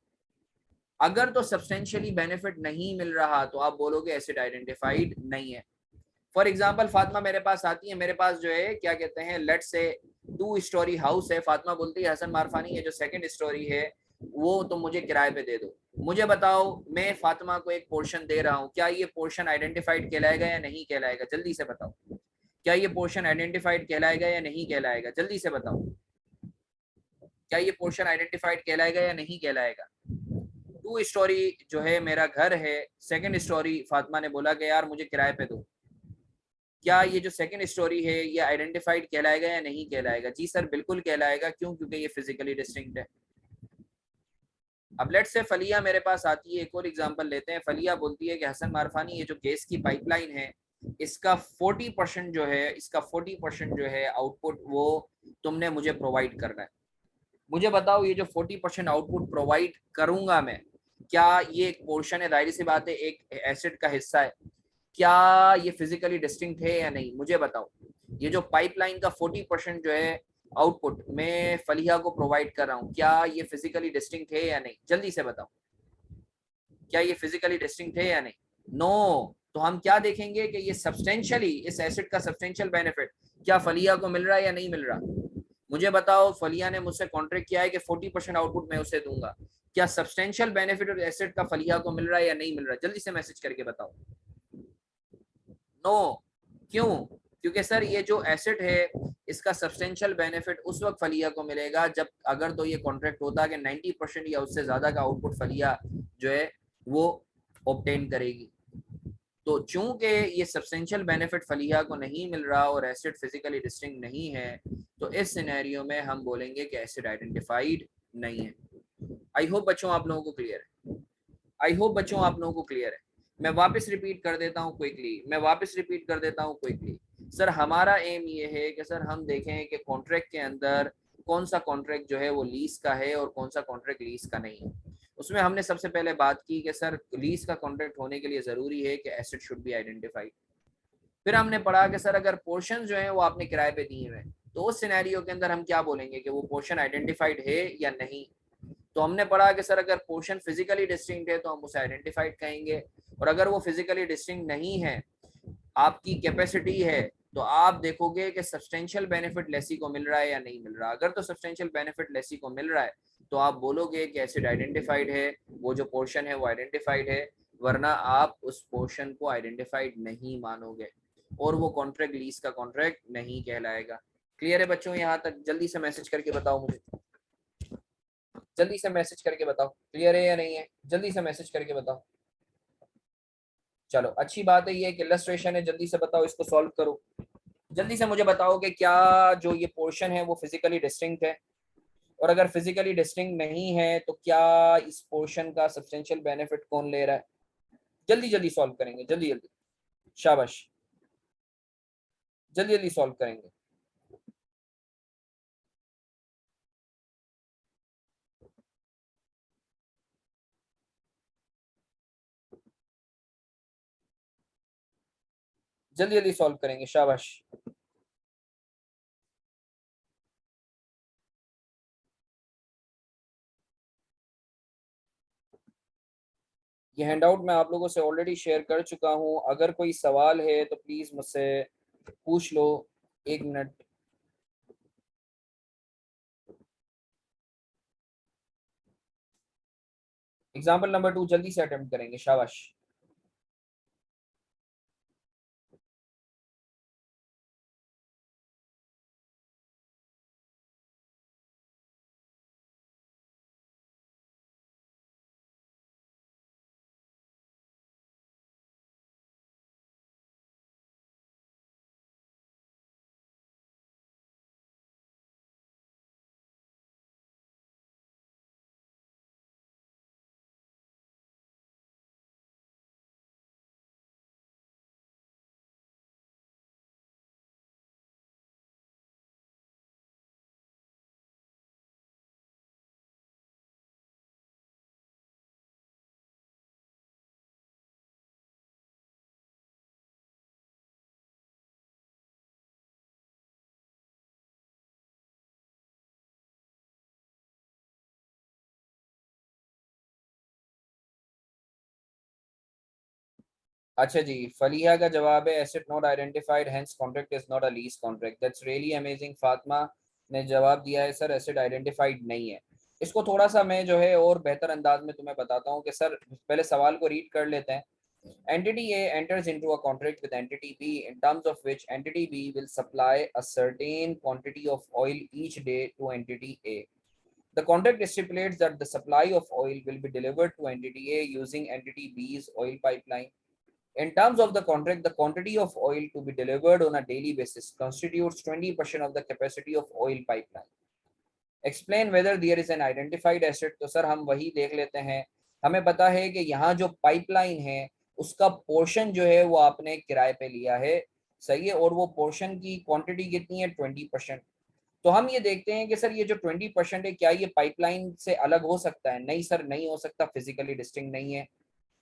अगर तो सब्सटेंशियली बेनिफिट नहीं मिल रहा तो आप बोलोगे एसिड आइडेंटिफाइड नहीं है। फॉर एग्जाम्पल फातिमा मेरे पास आती है, मेरे पास जो है क्या कहते हैं लेट से 2 स्टोरी हाउस है, फातिमा बोलती है हसन मारफानी ये जो 2nd स्टोरी है वो तो मुझे किराए पे दे दो। मुझे बताओ मैं फातिमा को एक पोर्शन दे रहा हूँ, क्या ये पोर्शन आइडेंटिफाइड कहलाएगा या नहीं कहलाएगा? जल्दी से बताओ, क्या ये पोर्शन आइडेंटिफाइड कहलाएगा या नहीं कहलाएगा? जल्दी से बताओ, क्या ये पोर्शन आइडेंटिफाइड कहलाएगा या नहीं कहलाएगा? 2 स्टोरी जो है मेरा घर है, 2nd स्टोरी फातिमा ने बोला कि यार मुझे किराए पे दो, क्या ये जो 2nd स्टोरी है ये आइडेंटिफाइड कहलाएगा या नहीं कहलाएगा? जी सर बिल्कुल कहलाएगा। क्यों? क्योंकि ये फिजिकली डिस्टिंक्ट है। अब लेट से फलिया मेरे पास आती है, एक और एग्जांपल लेते हैं। फलिया बोलती है कि हसन मारफानी ये जो गैस की पाइपलाइन है इसका 40% जो है, इसका 40% जो है आउटपुट वो तुमने मुझे प्रोवाइड करना है। मुझे बताओ ये जो 40% आउटपुट प्रोवाइड करूंगा मैं, क्या ये एक पोर्शन है? जाहिर सी बात है एक एसिड का हिस्सा है, क्या ये फिजिकली डिस्टिंक्ट है या नहीं? मुझे बताओ ये जो पाइपलाइन का 40% जो है आउटपुट मैं फलिया को प्रोवाइड कर रहा हूँ, क्या ये फिजिकली डिस्टिंक्ट है या नहीं? जल्दी से बताओ, क्या ये फिजिकली डिस्टिंक्ट है या नहीं? नो। तो हम क्या देखेंगे कि ये सब्सटेंशियली, इस एसिड का सब्सटेंशियल बेनिफिट क्या फलिया को मिल रहा है या नहीं मिल रहा? मुझे बताओ, फलिया ने मुझसे कॉन्ट्रैक्ट किया है कि 40% आउटपुट मैं उसे दूंगा, क्या सब्सटेंशियल बेनिफिट और एसिड का फलिया को मिल रहा है या नहीं मिल रहा? जल्दी से मैसेज करके बताओ। नो। क्यों? क्योंकि सर ये जो एसिड है इसका सब्सटेंशियल बेनिफिट उस वक्त फलिया को मिलेगा जब, अगर तो ये कॉन्ट्रैक्ट होता है कि 90% या उससे ज्यादा का आउटपुट फलिया जो है वो ऑब्टेन करेगी। तो चूंकि ये सब्सटेंशियल बेनिफिट फलीहा को नहीं मिल रहा और एसिड फिजिकली डिस्टिंक्ट नहीं है, तो इस सिनेरियो में हम बोलेंगे कि एसिड आइडेंटिफाइड नहीं है। आई होप बच्चों आप लोगों को क्लियर है। आई होप बच्चों आप लोगों को क्लियर है। मैं वापस रिपीट कर देता हूँ क्विकली। सर हमारा एम ये है कि सर हम देखें कि कॉन्ट्रैक्ट के अंदर कौन सा कॉन्ट्रैक्ट जो है वो लीज का है और कौन सा कॉन्ट्रैक्ट लीज का नहीं है। उसमें हमने सबसे पहले बात की कि सर लीज का कॉन्ट्रैक्ट होने के लिए जरूरी है कि एसेट शुड बी आइडेंटिफाइड। फिर हमने पढ़ा कि सर अगर पोर्शन जो है वो आपने किराए पे दिए हुए, तो उस सिनेरियो के अंदर हम क्या बोलेंगे कि वो पोर्शन आइडेंटिफाइड है या नहीं। तो हमने पढ़ा कि सर अगर पोर्शन फिजिकली डिस्टिंक्ट है तो हम उसे आइडेंटिफाइड कहेंगे, और अगर वो फिजिकली डिस्टिंक्ट नहीं है, आपकी कैपेसिटी है, तो आप देखोगे कि सब्सटेंशियल बेनिफिट लेसी को मिल रहा है या नहीं मिल रहा। अगर तो सब्सटेंशियल बेनिफिट लेसी को मिल रहा है तो आप बोलोगे कि एसिड आइडेंटिफाइड है, वो जो पोर्शन है वो आइडेंटिफाइड है, वरना आप उस पोर्शन को आइडेंटिफाइड नहीं मानोगे और वो कॉन्ट्रैक्ट लीज का कॉन्ट्रैक्ट नहीं कहलाएगा। क्लियर है बच्चों यहाँ तक? जल्दी से मैसेज करके बताओ मुझे, जल्दी से मैसेज करके बताओ क्लियर है या नहीं है, जल्दी से मैसेज करके बताओ। चलो अच्छी बात है, ये एक इलस्ट्रेशन है, जल्दी से बताओ, इसको सॉल्व करो। जल्दी से मुझे बताओ कि क्या जो ये पोर्शन है वो फिजिकली डिस्टिंक्ट है, और अगर फिजिकली डिस्टिंक्ट नहीं है तो क्या इस पोर्शन का सब्सटेंशियल बेनिफिट कौन ले रहा है। जल्दी जल्दी सॉल्व करेंगे, जल्दी जल्दी, शाबाश, जल्दी जल्दी सॉल्व करेंगे। जल्दी जल्दी सॉल्व करेंगे, शाबाश। ये हैंडआउट मैं आप लोगों से ऑलरेडी शेयर कर चुका हूं, अगर कोई सवाल है तो प्लीज मुझसे पूछ लो। 1 मिनट। एग्जाम्पल नंबर 2 जल्दी से अटेम्प्ट करेंगे, शाबाश। अच्छा जी, फलीहा का जवाब है asset not identified hence contract is not a lease contract. That's really amazing. Fatima ने जवाब दिया है सर एसेट आइडेंटिफाइड नहीं है। इसको थोड़ा सा मैं जो है और बेहतर अंदाज में तुम्हें बताता हूँ कि सर पहले सवाल को रीड कर लेते हैं। Entity A enters into a contract with Entity B in terms of which Entity B will supply a certain quantity of oil each day to Entity A. The contract stipulates that the supply of oil will be delivered to Entity A using Entity B's oil pipeline. In terms of the contract, the quantity of oil to be delivered on a daily basis constitutes 20% of the capacity of oil pipeline. Explain whether there is an identified asset. तो sir हम वही देख लेते हैं। हमें पता है कि यहाँ जो पाइपलाइन है उसका पोर्शन जो है वो आपने किराए पे लिया है, सही है, और वो पोर्शन की क्वांटिटी कितनी है, 20%। तो हम ये देखते हैं कि सर ये जो 20% है क्या ये पाइपलाइन से अलग हो सकता है। नहीं सर, नहीं हो सकता, फिजिकली डिस्टिंक्ट नहीं है।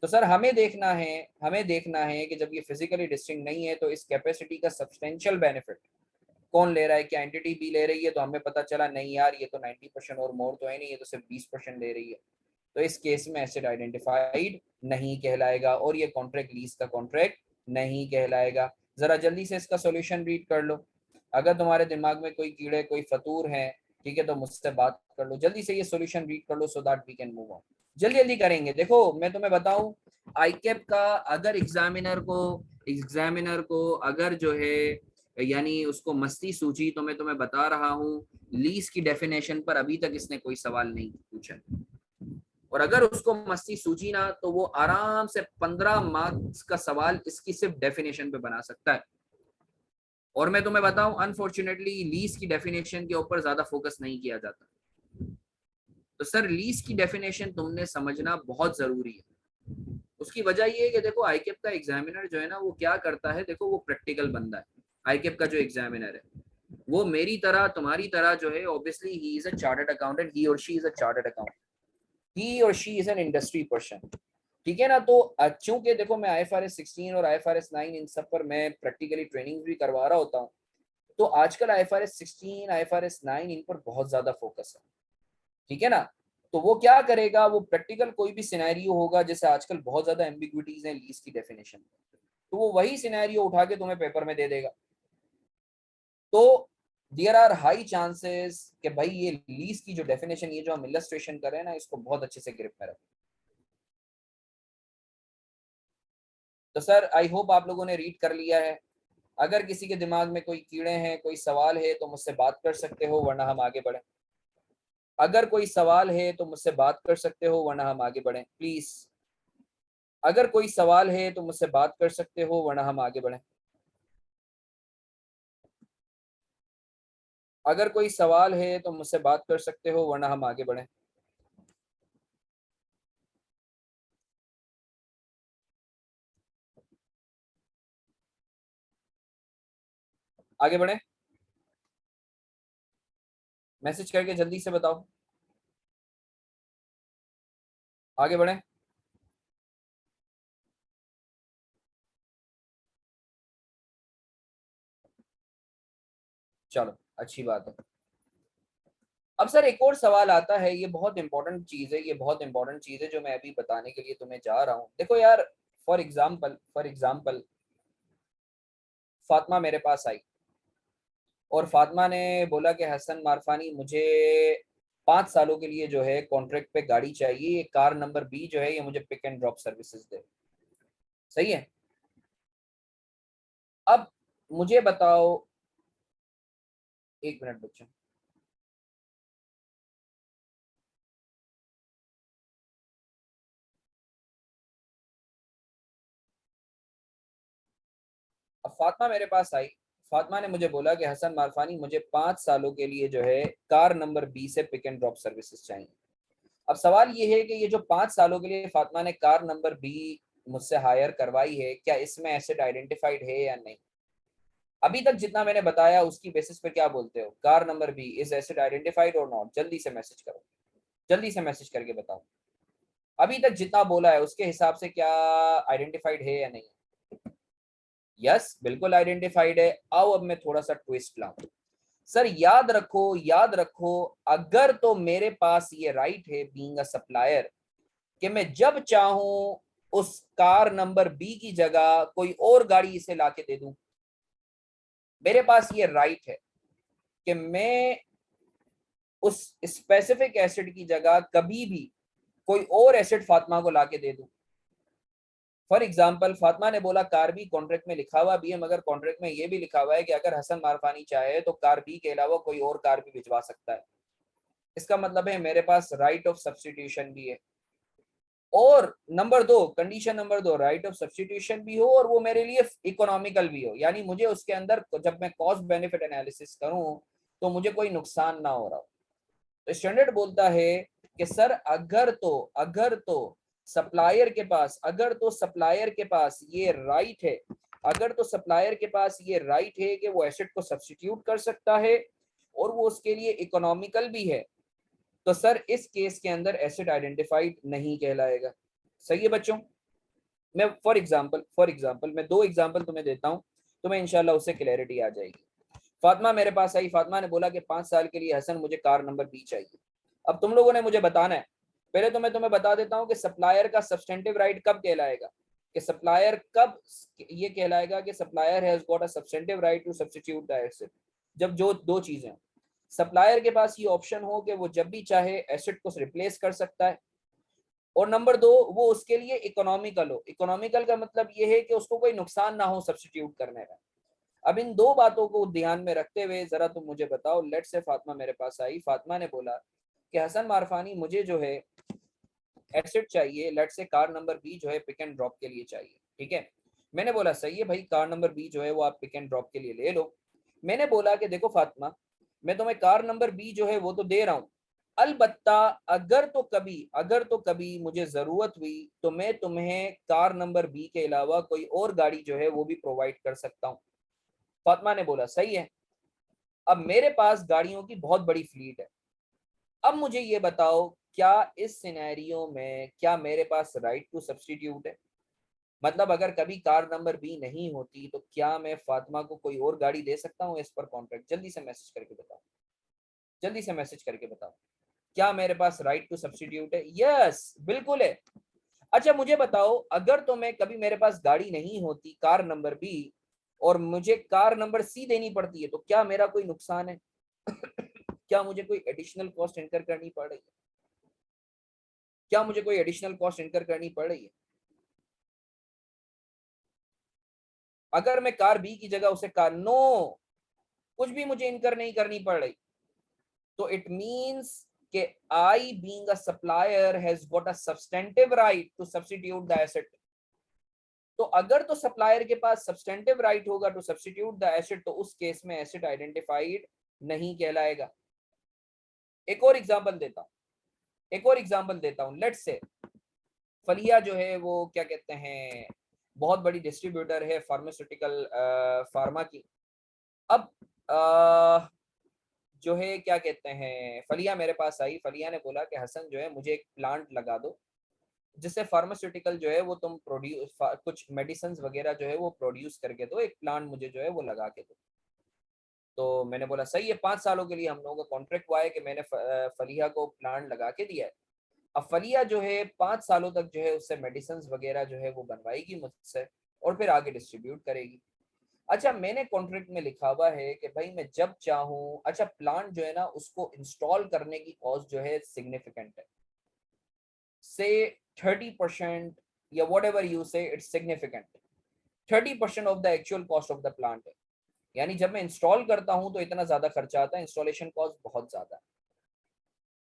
तो सर हमें देखना है कि जब ये फिजिकली डिस्टिंक्ट नहीं है तो इस कैपेसिटी का सब्सटेंशियल बेनिफिट कौन ले रहा है। क्या एंटिटी बी ले रही है? तो हमें पता चला नहीं यार, ये तो 90% और मोर तो है नहीं, ये तो सिर्फ 20% ले रही है। तो इस केस में एसिड आइडेंटिफाइड नहीं कहलाएगा और ये कॉन्ट्रैक्ट लीज का कॉन्ट्रैक्ट नहीं कहलाएगा। जरा जल्दी से इसका सॉल्यूशन रीड कर लो। अगर तुम्हारे दिमाग में कोई कीड़े, कोई फतूर हैं, ठीक है, तो मुझसे बात कर लो। जल्दी से ये सॉल्यूशन रीड कर लो so that we can move on. जल्दी जल्दी करेंगे। देखो मैं तुम्हें बताऊं, आईकेप का अगर एग्जामिनर को अगर जो है यानी उसको मस्ती सूझी, तो मैं तुम्हें बता रहा हूं लीज की डेफिनेशन पर अभी तक इसने कोई सवाल नहीं पूछा। और और अगर उसको मस्ती सूझी ना तो वो आराम से 15 मार्क्स का सवाल इसकी सिर्फ डेफिनेशन पे बना सकता है। और मैं तुम्हें बताऊं, अनफॉर्चुनेटली लीज की डेफिनेशन के ऊपर ज्यादा फोकस नहीं किया जाता। तो सर लीज की डेफिनेशन तुमने समझना बहुत जरूरी है। उसकी वजह ये है कि देखो आईकेप का एग्जामिनर जो है ना वो क्या करता है, देखो वो प्रैक्टिकल बंदा है। आईकेप का जो एग्जामिनर है वो मेरी तरह तुम्हारी तरह जो है, obviously he is a chartered accountant, he और she is a chartered accountant, he और she is an industry person. ठीक है ना। तो चूंकि देखो मैं IFRS 16 और IFRS 9 इन सब पर मैं प्रैक्टिकली ट्रेनिंग भी करवा रहा होता हूँ, तो आजकल IFRS 16 IFRS 9 इन पर बहुत ज्यादा फोकस है। ठीक है ना। तो वो क्या करेगा, वो प्रैक्टिकल कोई भी सिनेरियो होगा, जैसे आजकल बहुत ज्यादा एम्बिग्विटीज हैं लीज की डेफिनेशन, तो वो वही सिनेरियो उठा के तुम्हें पेपर में दे देगा। तो देयर आर हाई चांसेस कि भाई ये लीज की जो डेफिनेशन, ये जो हम इलस्ट्रेशन कर रहे हैं ना, इसको बहुत अच्छे से ग्रिप में रखें। तो सर आई होप आप लोगों ने रीड कर लिया है। अगर किसी के दिमाग में कोई कीड़े हैं, कोई सवाल है, तो मुझसे बात कर सकते हो, वरना हम आगे बढ़े। अगर कोई सवाल है तो मुझसे बात कर सकते हो, वरना हम आगे बढ़े प्लीज। अगर कोई सवाल है तो मुझसे बात कर सकते हो, वरना हम आगे बढ़े। अगर कोई सवाल है तो मुझसे बात कर सकते हो, वरना हम आगे बढ़े। आगे बढ़े, मैसेज करके जल्दी से बताओ। आगे बढ़े। चलो अच्छी बात है। अब सर एक और सवाल आता है, ये बहुत इंपॉर्टेंट चीज है, ये बहुत इंपॉर्टेंट चीज है जो मैं अभी बताने के लिए तुम्हें जा रहा हूँ। देखो यार, फॉर एग्जाम्पल फातिमा मेरे पास आई और फातिमा ने बोला कि हसन मारफानी मुझे 5 सालों के लिए जो है कॉन्ट्रैक्ट पे गाड़ी चाहिए, ये कार नंबर बी जो है ये मुझे पिक एंड ड्रॉप सर्विसेज दे। सही है। अब मुझे बताओ, एक मिनट बच्चों। अब फातिमा मेरे पास आई, फातिमा ने मुझे बोला कि हसन मारफानी मुझे 5 सालों के लिए जो है कार नंबर बी से पिक एंड ड्रॉप सर्विसेज चाहिए। अब सवाल ये है कि ये जो 5 सालों के लिए फातिमा ने कार नंबर बी मुझसे हायर करवाई है, क्या इसमें एसेट आइडेंटिफाइड है या नहीं। अभी तक जितना मैंने बताया उसकी बेसिस पे क्या बोलते हो, car number B is asset identified और नॉट। जल्दी से मैसेज करो, जल्दी से मैसेज करके बताओ। अभी तक जितना बोला है उसके हिसाब से क्या आइडेंटिफाइड है या नहीं। यस बिल्कुल आइडेंटिफाइड है। आओ अब मैं थोड़ा सा ट्विस्ट लाऊं। सर याद रखो, याद रखो, अगर तो मेरे पास ये राइट है बीइंग अ सप्लायर कि मैं जब चाहूं उस कार नंबर बी की जगह कोई और गाड़ी इसे लाके दे दूं। मेरे पास ये राइट है कि मैं उस स्पेसिफिक एसेट की जगह कभी भी कोई और एसेट फातिमा को लाके दे दूं। फॉर एग्जाम्पल फातिमा ने बोला कार बी कॉन्ट्रैक्ट में लिखा हुआ भी है, मगर कॉन्ट्रैक्ट में ये भी लिखा हुआ है कि अगर हसन मारफानी चाहे तो कार बी के अलावा कोई और कार भी भिजवा सकता है। इसका मतलब है मेरे पास राइट ऑफ सब्सटीट्यूशन भी है। और नंबर दो, कंडीशन नंबर दो, राइट ऑफ सब्सटीट्यूशन भी हो और वो मेरे लिए इकोनॉमिकल भी हो, यानी मुझे उसके अंदर जब मैं कॉस्ट बेनिफिट एनालिसिस करूं तो मुझे कोई नुकसान ना हो रहा हो। तो स्टैंडर्ड बोलता है कि सर अगर तो सप्लायर के पास, अगर तो सप्लायर के पास ये राइट है, अगर तो सप्लायर के पास ये राइट है कि वो एसेट को सब्स्टिट्यूट कर सकता है और वो उसके लिए इकोनॉमिकल भी है, तो सर इस केस के अंदर एसेट आइडेंटिफाइड नहीं कहलाएगा। सही है बच्चों। मैं फॉर एग्जांपल मैं 2 एग्जांपल तुम्हें देता हूं, तुम्हें इंशाल्लाह उससे क्लैरिटी आ जाएगी। फातिमा मेरे पास आई, फातिमा ने बोला कि 5 साल के लिए हसन मुझे कार नंबर बी चाहिए। अब तुम लोगों ने मुझे बताना है, पहले तो मैं तुम्हें बता देता हूं कि सप्लायर का सब्सटेंटिव राइट कब कहलाएगा, कि सप्लायर कब ये कहलाएगा कि supplier has got a substantive right to substitute the asset. जब जो दो चीजें, सप्लायर के पास ये ऑप्शन हो कि वो जब भी चाहे एसेट को रिप्लेस कर सकता है, और नंबर दो वो उसके लिए इकोनॉमिकल हो। इकोनॉमिकल का मतलब ये है कि उसको कोई नुकसान ना हो सब्स्टिट्यूट करने में। अब इन दो बातों को ध्यान में रखते हुए जरा तुम मुझे बताओ, लेट से फातिमा मेरे पास आई, फातिमा ने बोला कि हसन मारफानी मुझे जो है एसेट चाहिए, लेट से कार नंबर बी जो है पिक एंड ड्रॉप के लिए चाहिए, ठीक है। मैंने बोला सही है भाई, कार नंबर बी जो है वो आप पिक एंड ड्रॉप के लिए ले लो। मैंने बोला कि देखो फातिमा, मैं तुम्हें कार नंबर बी जो है वो तो दे रहा हूँ, अलबत्ता अगर तो कभी मुझे जरूरत हुई तो मैं तुम्हें कार नंबर बी के अलावा कोई और गाड़ी जो है वो भी प्रोवाइड कर सकता हूँ। फातिमा ने बोला सही है। अब मेरे पास गाड़ियों की बहुत बड़ी फ्लीट है। अब मुझे ये बताओ, क्या इस सिनेरियो में क्या मेरे पास राइट टू सब्स्टिट्यूट है? मतलब अगर कभी कार नंबर बी नहीं होती तो क्या मैं फातिमा को कोई और गाड़ी दे सकता हूँ एज पर कॉन्ट्रैक्ट? जल्दी से मैसेज करके बताओ, जल्दी से मैसेज करके बताओ, क्या मेरे पास राइट टू सब्स्टिट्यूट है? यस, बिल्कुल है। अच्छा मुझे बताओ, अगर तो मैं कभी मेरे पास गाड़ी नहीं होती कार नंबर बी और मुझे कार नंबर सी देनी पड़ती है, तो क्या मेरा कोई नुकसान है? क्या मुझे कोई एडिशनल कॉस्ट इनकर करनी पड़ रही है? क्या मुझे कोई एडिशनल कॉस्ट इनकर करनी पड़ रही है? अगर मैं कार बी की जगह उसे कार, नो, कुछ भी मुझे इनकर नहीं करनी पड़ रही। तो इट मींस कि I being a supplier has got a substantive right to substitute the asset. तो अगर तो सप्लायर के पास सब्सटेंटिव राइट होगा टू सब्स्टिट्यूट द एसेट, तो उस केस में एसेट आइडेंटिफाइड नहीं कहलाएगा। एक और एग्जांपल देता हूं, लेट्स से फलिया जो है वो क्या कहते हैं, बहुत बड़ी डिस्ट्रीब्यूटर है फार्मास्यूटिकल फार्मा की। अब जो है क्या कहते हैं, फलिया मेरे पास आई, फलिया ने बोला कि हसन जो है मुझे एक प्लांट लगा दो जिससे फार्मास्यूटिकल जो है वो तुम प्रोड्यूस कुछ मेडिसिन वगैरह जो है वो प्रोड्यूस करके दो, एक प्लांट मुझे जो है वो लगा के दो। तो मैंने बोला सही है, 5 सालों के लिए हम लोगों का कॉन्ट्रैक्ट हुआ है कि मैंने फलिया को प्लांट लगा के दिया है। अब फलिया जो है 5 सालों तक जो है उससे मेडिसिन वगैरह जो है वो बनवाएगी मुझसे और फिर आगे डिस्ट्रीब्यूट करेगी। अच्छा मैंने कॉन्ट्रैक्ट में लिखा हुआ है कि भाई मैं जब चाहूँ, अच्छा प्लांट जो है ना उसको इंस्टॉल करने की कॉस्ट जो है सिग्निफिकेंट है, से 30% या वट एवर यू से it's significant, 30% of the actual cost of the plant है। यानी जब मैं इंस्टॉल करता हूं तो इतना ज्यादा खर्चा आता है, इंस्टॉलेशन कॉस्ट बहुत ज्यादा है।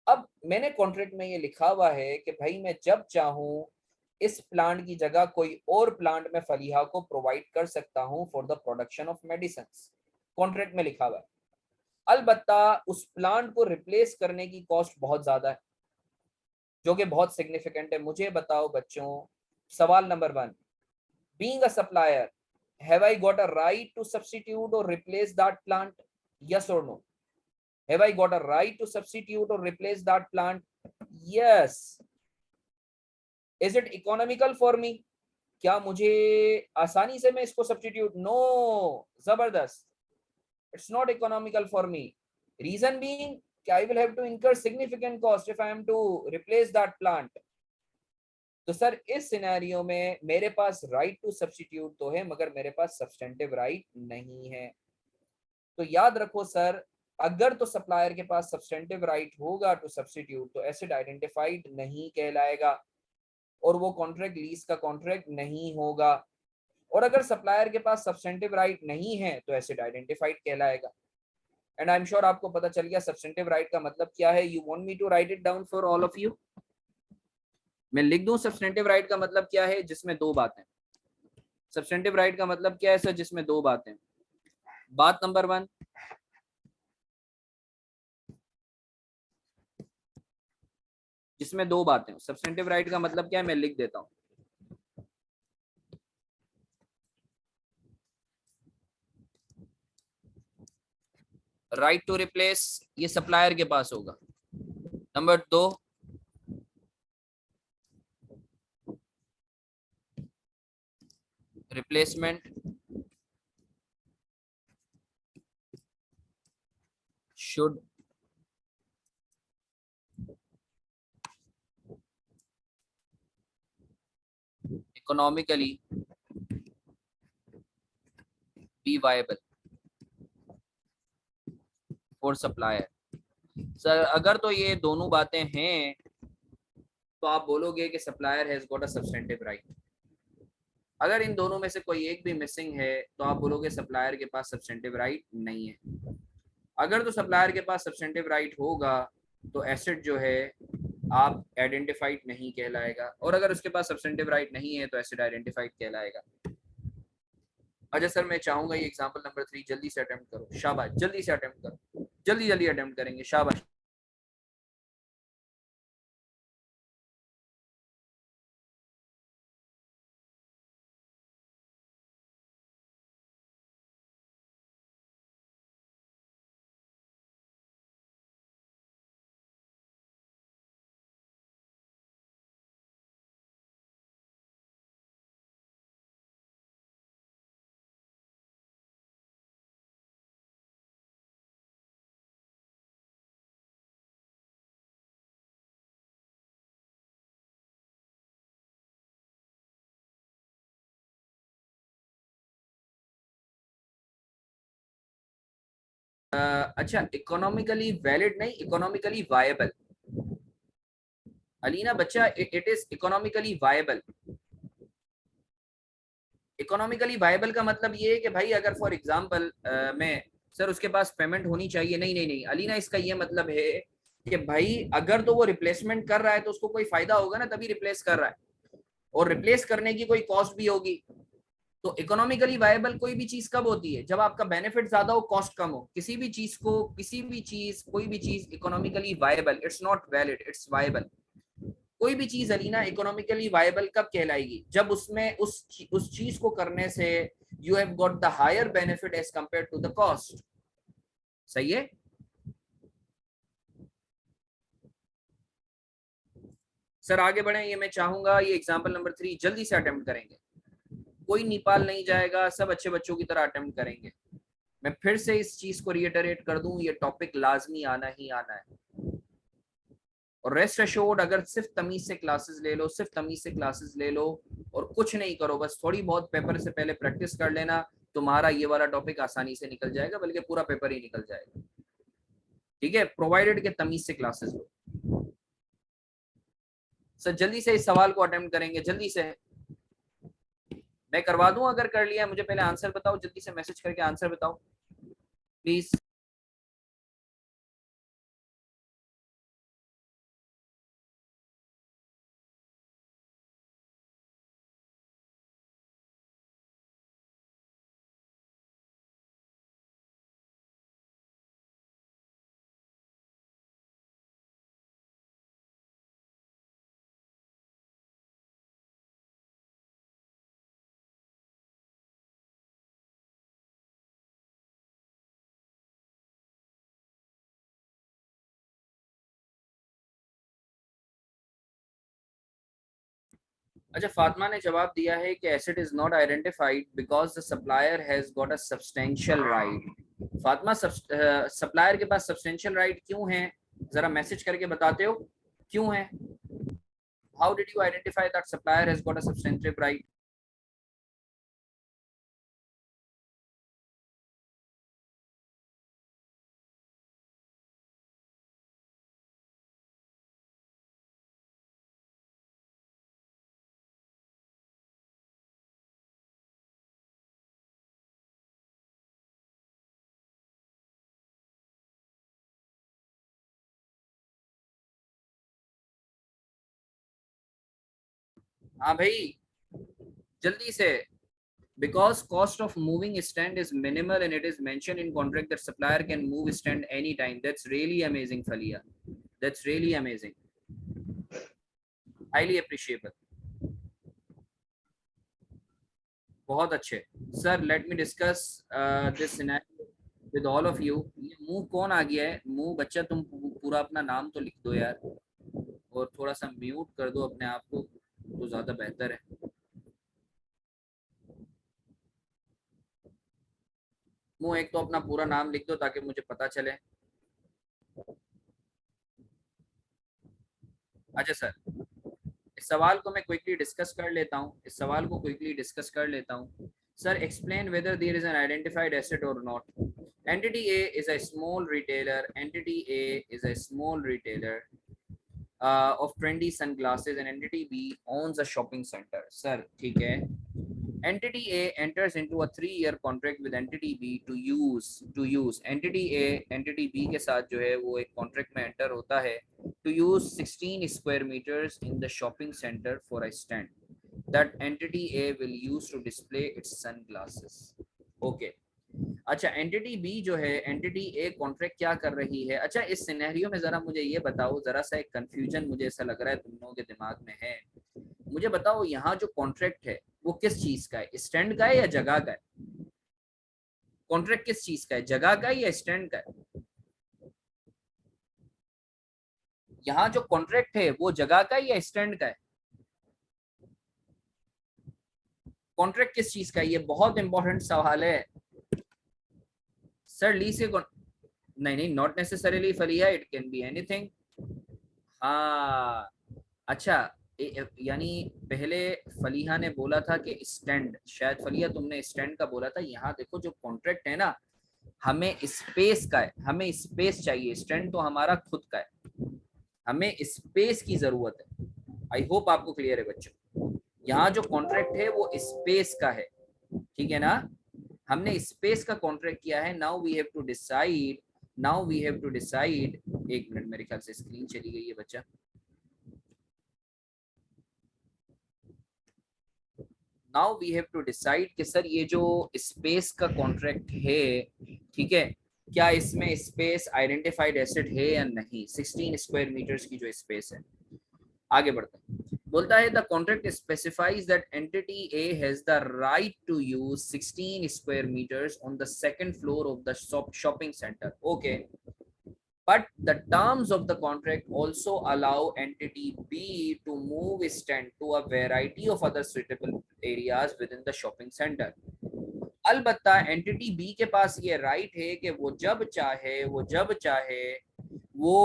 अब मैंने कॉन्ट्रैक्ट में ये लिखा हुआ है कि भाई मैं जब चाहूं इस प्लांट की जगह कोई और प्लांट में फलीहा को प्रोवाइड कर सकता हूं for the production of medicine. Contract में लिखा हुआ है। अलबत्ता उस प्लांट को रिप्लेस करने की कॉस्ट बहुत ज्यादा है, जो कि बहुत सिग्निफिकेंट है। मुझे बताओ बच्चों, सवाल number 1, being a supplier, have I got a right to substitute or replace that plant? Yes or no? Have I got a right to substitute or replace that plant? Yes. Is it economical for me? क्या मुझे आसानी से मैं इसको substitute? No, जबरदस्त, it's not economical for me. Reason being कि I will have to incur significant cost if I am to replace that plant. तो sir इस सिनेरियो में मेरे पास राइट टू सब्स्टिट्यूट तो है मगर मेरे पास सब्सटेंटिव राइट नहीं है। तो याद रखो सर, अगर तो सप्लायर के पास सब्सटेंटिव राइट होगा टू सब्स्टिट्यूट तो एसिड आइडेंटिफाइड नहीं कहलाएगा और वो कॉन्ट्रैक्ट लीज का कॉन्ट्रैक्ट नहीं होगा। और अगर सप्लायर के पास सब्सटेंटिव राइट नहीं है तो एसिड आइडेंटिफाइड कहलाएगा। एंड आई एम श्योर आपको पता चल गया सब्सटेंटिव राइट का मतलब क्या है। You want me to write it down for all of you? मैं लिख दूं सब्सटेंटिव राइट का मतलब क्या है, जिसमें दो बातें। सब्सटेंटिव राइट का मतलब क्या है सर, जिसमें दो बातें। बात नंबर 1, जिसमें दो बातें। सब्सटेंटिव राइट का मतलब क्या है, मैं लिख देता हूं। राइट टू रिप्लेस ये सप्लायर के पास होगा। Number 2, replacement should economically be viable for supplier. Sir अगर तो ये दोनों बातें हैं तो आप बोलोगे कि supplier has got a substantive right. अगर इन दोनों में से कोई एक भी मिसिंग है तो आप बोलोगे सप्लायर के पास सब्सटेंटिव राइट नहीं है। अगर तो सप्लायर के पास सब्सटेंटिव राइट होगा तो एसेट जो है आप आइडेंटिफाइड नहीं कहलाएगा, और अगर उसके पास सब्सटेंटिव राइट नहीं है तो एसिड आइडेंटिफाइड कहलाएगा। अच्छा सर मैं चाहूंगा ये एग्जांपल नंबर 3 जल्दी से अटेम्प्ट करो, शाबाश जल्दी से अटेम्प्ट करो, जल्दी जल्दी अटेम्प्ट करेंगे, शाबाश। अच्छा इकोनॉमिकली वैलिड नहीं, इकोनॉमिकली वायबल। अलीना बच्चा it is economically viable. Economically viable का मतलब ये है कि भाई अगर फॉर एग्जांपल मैं, सर उसके पास पेमेंट होनी चाहिए, नहीं नहीं नहीं अलीना, इसका ये मतलब है कि भाई अगर तो वो रिप्लेसमेंट कर रहा है तो उसको कोई फायदा होगा ना, तभी रिप्लेस कर रहा है, और रिप्लेस करने की कोई कॉस्ट भी होगी। तो इकोनॉमिकली वायबल कोई भी चीज कब होती है, जब आपका बेनिफिट ज्यादा हो, कॉस्ट कम हो। किसी भी चीज को, किसी भी चीज, कोई भी चीज economically viable, it's not valid, it's viable. कोई भी चीज अलीना इकोनॉमिकली वायबल कब कहलाएगी, जब उसमें उस चीज को करने से you have got the higher benefit as compare to the cost. सही है। सर आगे बढ़े, ये मैं चाहूंगा ये एग्जांपल नंबर 3 जल्दी से अटेम्प्ट करेंगे, कोई नेपाल नहीं जाएगा, सब अच्छे बच्चों की तरह अटेम्प्ट करेंगे। मैं फिर से इस चीज को रिइटरेट कर दूं, ये टॉपिक लाजमी आना ही आना है। और रेस्ट एश्योर्ड, अगर सिर्फ तमीज से क्लासेस ले लो, सिर्फ तमीज से क्लासेस ले लो और कुछ नहीं करो, बस थोड़ी बहुत पेपर से पहले प्रैक्टिस कर लेना, तुम्हारा ये वाला टॉपिक आसानी से निकल जाएगा, बल्कि पूरा पेपर ही निकल जाएगा। ठीक है, प्रोवाइडेड के तमीज से क्लासेस लो। सर जल्दी से इस सवाल को अटेम्प्ट करेंगे, जल्दी से। मैं करवा दूं अगर कर लिया, मुझे पहले आंसर बताओ, जल्दी से मैसेज करके आंसर बताओ प्लीज। अच्छा फातिमा ने जवाब दिया है कि acid is not identified because the supplier has got a substantial right. Fatima supplier के पास सब्सटेंशियल राइट क्यों है, जरा मैसेज करके बताते हो क्यों है। How did you identify that supplier has got a substantial right. हाँ भाई जल्दी से। Because cost of moving stand is minimal and it is mentioned in contract that supplier can move stand anytime. That's really amazing, Falia. That's really amazing. Highly appreciable. बहुत अच्छे। Sir let me discuss this scenario with all of you. ये मुंह कौन आ गया है, मुंह बच्चा तुम पूरा अपना नाम तो लिख दो यार, और थोड़ा सा म्यूट कर दो अपने आप को तो ज्यादा बेहतर है। मुंह एक तो अपना पूरा नाम लिख दो ताकि मुझे पता चले। अच्छा सर, इस सवाल को मैं क्विकली डिस्कस कर लेता हूँ, इस सवाल को क्विकली डिस्कस कर लेता हूँ। Sir explain whether there is an identified asset और not. Entity A is a small retailer, entity A is a small retailer of trendy sunglasses and entity B owns a shopping center। Sir ठीक है, Entity A enters into a 3-year contract with entity B to use entity A entity B के साथ जो है वो एक contract में enter होता है to use 16 square meters in the shopping center for a stand that entity A will use to display its sunglasses. Okay. अच्छा, एंटिटी बी जो है एंटिटी ए कॉन्ट्रैक्ट क्या कर रही है? अच्छा, इस सिनेरियो में जरा मुझे ये बताओ, जरा सा एक कंफ्यूजन मुझे ऐसा लग रहा है तुम लोगों के दिमाग में है। मुझे बताओ यहाँ जो कॉन्ट्रैक्ट है वो किस चीज का है, स्टैंड का है या जगह का है? कॉन्ट्रैक्ट किस चीज का है, जगह का है या स्टैंड का है? यहाँ जो कॉन्ट्रैक्ट है वो जगह का है या स्टैंड का है? कॉन्ट्रैक्ट किस चीज का है? ये बहुत इंपॉर्टेंट सवाल है सर। लीज के नहीं नहीं, नॉट नेसेसरीली फलिया, इट कैन बी एनीथिंग। हाँ, अच्छा, यानी पहले फलीहा ने बोला था कि स्टैंड, शायद फलिया तुमने स्टैंड का बोला था। यहाँ देखो जो कॉन्ट्रैक्ट है ना, हमें स्पेस का है, हमें स्पेस चाहिए, स्टैंड तो हमारा खुद का है, हमें स्पेस की जरूरत है। आई होप आपको क्लियर है बच्चों। यहाँ जो कॉन्ट्रैक्ट है वो स्पेस का है, ठीक है ना? हमने स्पेस का कॉन्ट्रैक्ट किया है। Now we have to decide, now we have to decide. एक मिनट, मेरे ख्याल से स्क्रीन चली गई है बच्चा। Now we have to decide कि सर ये जो स्पेस का कॉन्ट्रैक्ट है, ठीक है, क्या इसमें स्पेस आइडेंटिफाइड एसेट है या नहीं? 16 स्क्वायर मीटर्स की जो स्पेस है। आगे बढ़ते हैं, बोलता है the contract specifies that entity A has the right to use 16 square metres on the second floor of the shopping centre. Okay, but the terms of the contract also allow entity B to move its stand to a variety of other suitable areas within the shopping center. अलबत्ता entity B के पास ये right है कि वो जब चाहे वो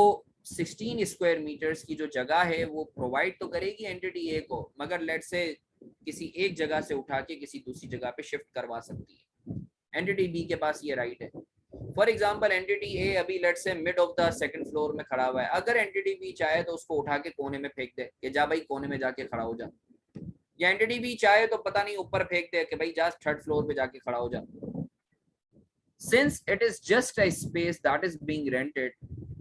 16 square metres की जो जगह है वो प्रोवाइड तो करेगी एंटिटी ए को, मगर लेट से किसी एक जगह से उठा के किसी दूसरी जगह पे शिफ्ट करवा सकती है। एंटिटी बी के पास ये राइट है। फॉर एग्जाम्पल एंटिटी ए अभी लेट से mid of the second floor में खड़ा हुआ है, अगर एंटिटी बी चाहे तो उसको उठा के कोने में फेंक दे कि जा भाई कोने में जाके खड़ा हो जा, या एंटिटी बी चाहे तो पता नहीं ऊपर फेंक दे कि भाई जा थर्ड फ्लोर पे जाके खड़ा हो जा। Since it is just a space that is being rented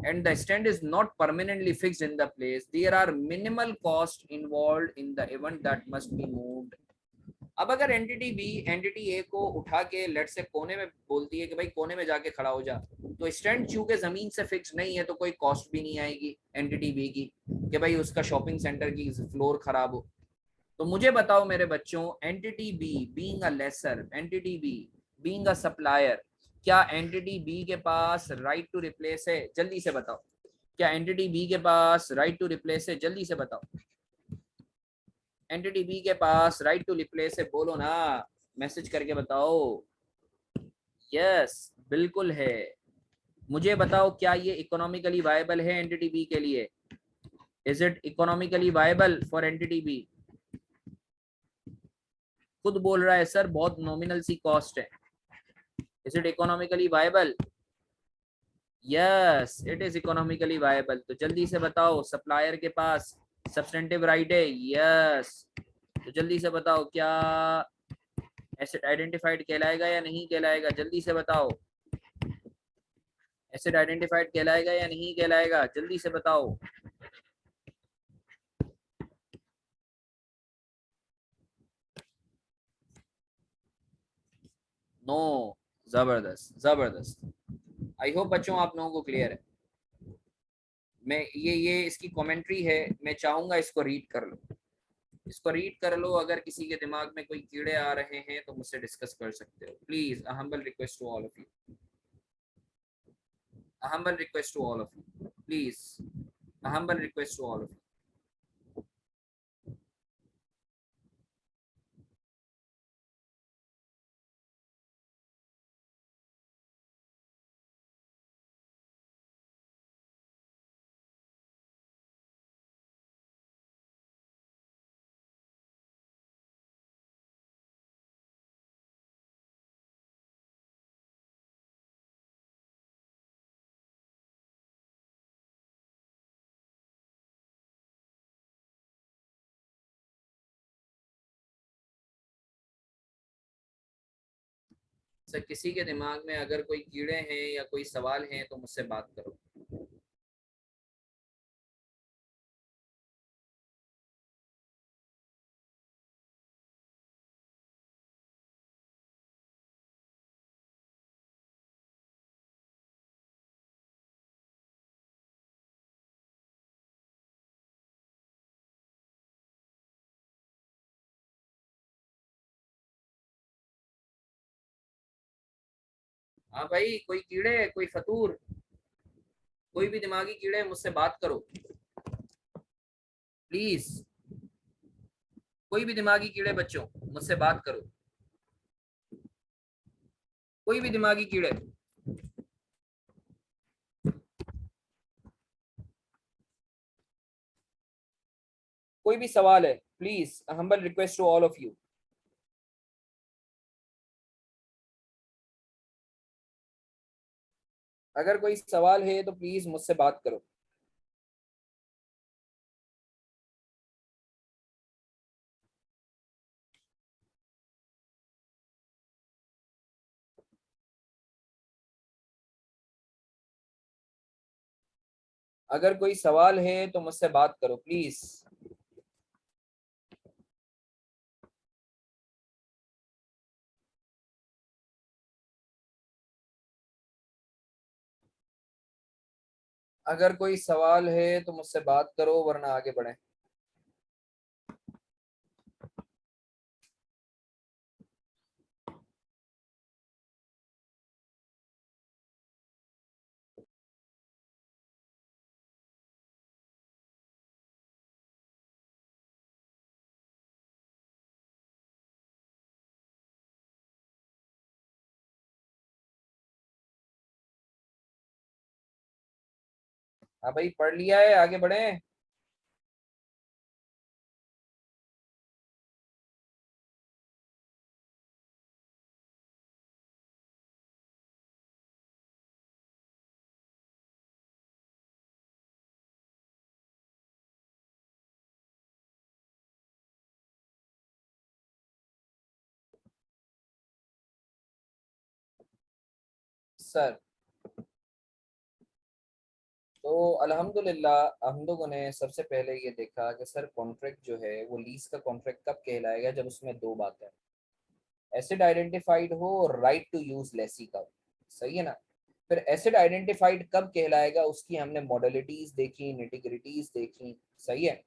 and the stand is not permanently fixed in the place, there are minimal cost involved in the event that must be moved. अब अगर entity B entity ए को उठा के late से कोने में बोलती है कि भाई कोने में जाके खड़ा हो जा, तो स्टैंड चूंकि जमीन से फिक्स नहीं है तो कोई कॉस्ट भी नहीं आएगी एंटिटी बी की कि भाई उसका शॉपिंग सेंटर की फ्लोर खराब हो। तो मुझे बताओ मेरे बच्चों, entity B being a lessor, entity B being a supplier, क्या एंटिटी बी के पास राइट टू रिप्लेस है? जल्दी से बताओ, क्या एंटिटी बी के पास राइट टू रिप्लेस है? जल्दी से बताओ, एंटिटी बी के पास राइट टू रिप्लेस है? बोलो ना, मैसेज करके बताओ। यस, बिल्कुल है। मुझे बताओ, क्या ये इकोनॉमिकली वायबल है एंटिटी बी के लिए? Is it economically viable for entity B? खुद बोल रहा है सर बहुत नॉमिनल सी कॉस्ट है। Is it economically viable? Yes, it is economically viable. तो जल्दी से बताओ, सप्लायर के पास सब्सटेंटिव राइट है? यस। तो जल्दी से बताओ, क्या एसेट आइडेंटिफाइड कहलाएगा या नहीं कहलाएगा? जल्दी से बताओ, एसेट आइडेंटिफाइड कहलाएगा या नहीं कहलाएगा? जल्दी से बताओ। नो, जबरदस्त जबरदस्त। आई होप बच्चों आप लोगों को क्लियर है। मैं ये इसकी कमेंट्री है, मैं चाहूंगा इसको रीड कर लो, इसको रीड कर लो। अगर किसी के दिमाग में कोई कीड़े आ रहे हैं तो मुझसे डिस्कस कर सकते हो। Please, a humble request to all of you, a humble request to all of you, please, a humble request to all of you. Sir किसी के दिमाग में अगर कोई कीड़े हैं या कोई सवाल हैं तो मुझसे बात करो। हाँ भाई, कोई कीड़े, कोई फतूर, कोई भी दिमागी कीड़े, मुझसे बात करो प्लीज। कोई भी दिमागी कीड़े बच्चों, मुझसे बात करो। कोई भी दिमागी कीड़े। कोई भी सवाल है, please, humble request to all of you. अगर कोई सवाल है तो प्लीज मुझसे बात करो। अगर कोई सवाल है तो मुझसे बात करो प्लीज। अगर कोई सवाल है तो मुझसे बात करो, वरना आगे बढ़े। हाँ भाई, पढ़ लिया है, आगे बढ़े। सर, तो अल्हम्दुलिल्लाह हम लोगों ने सबसे पहले ये देखा कि सर कॉन्ट्रैक्ट जो है वो लीज का कॉन्ट्रैक्ट कब कहलाएगा, जब उसमें दो बातें, एसिड आइडेंटिफाइड हो और राइट टू यूज लेसी का हो। सही है ना। फिर एसिड आइडेंटिफाइड कब कहलाएगा, उसकी हमने मॉडलिटीज देखी, निटिग्रिटीज देखी। सही है।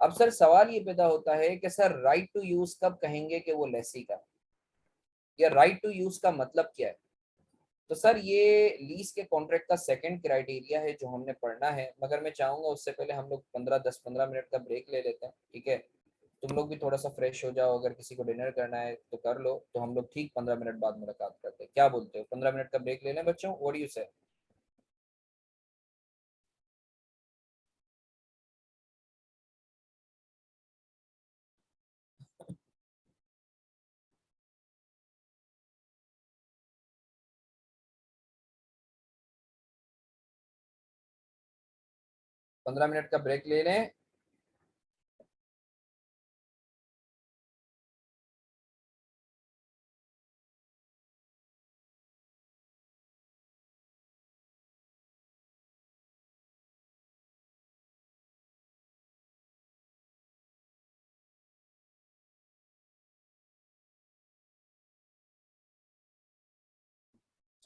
अब सर सवाल ये पैदा होता है कि सर राइट टू यूज कब कहेंगे कि वो लेसी का, या राइट टू यूज का मतलब क्या है। तो सर ये लीज के कॉन्ट्रैक्ट का सेकंड क्राइटेरिया है जो हमने पढ़ना है, मगर मैं चाहूंगा उससे पहले हम लोग 15 मिनट का ब्रेक ले लेते हैं, ठीक है। तुम लोग भी थोड़ा सा फ्रेश हो जाओ, अगर किसी को डिनर करना है तो कर लो, तो हम लोग ठीक 15 मिनट बाद मुलाकात करते हैं। क्या बोलते हो, 15 मिनट का ब्रेक ले लें बच्चों, व्हाट डू यू से। 15 मिनट का ब्रेक ले लें।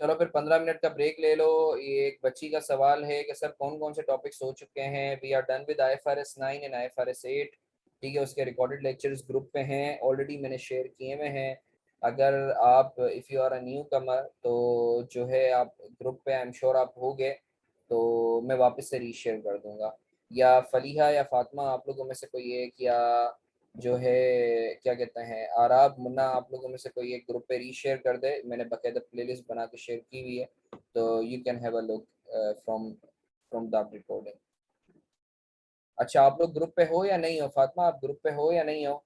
चलो फिर 15 मिनट का ब्रेक ले लो। ये एक बच्ची का सवाल है कि सर कौन कौन से टॉपिक्स हो चुके हैं। We are done with IFRS 9 and IFRS 8। ठीक है, उसके रिकॉर्डेड लेक्चर्स ग्रुप पे हैं, ऑलरेडी मैंने शेयर किए हुए हैं। अगर आप, if you are a newcomer, तो जो है आप ग्रुप पे, आई एम श्योर आप होगे, तो मैं वापस से रीशेयर कर दूंगा। या फलीहा या फातिमा, आप लोगों में से कोई एक, या जो है क्या कहते हैं आराब, मुन्ना, आप लोगों में से कोई एक ग्रुप पे रीशेयर कर दे। मैंने बाकायदा प्लेलिस्ट बना के शेयर की हुई है, तो you can have a look from from the recording. अच्छा, आप लोग ग्रुप पे हो या नहीं हो, फातिमा आप ग्रुप पे हो या नहीं हो।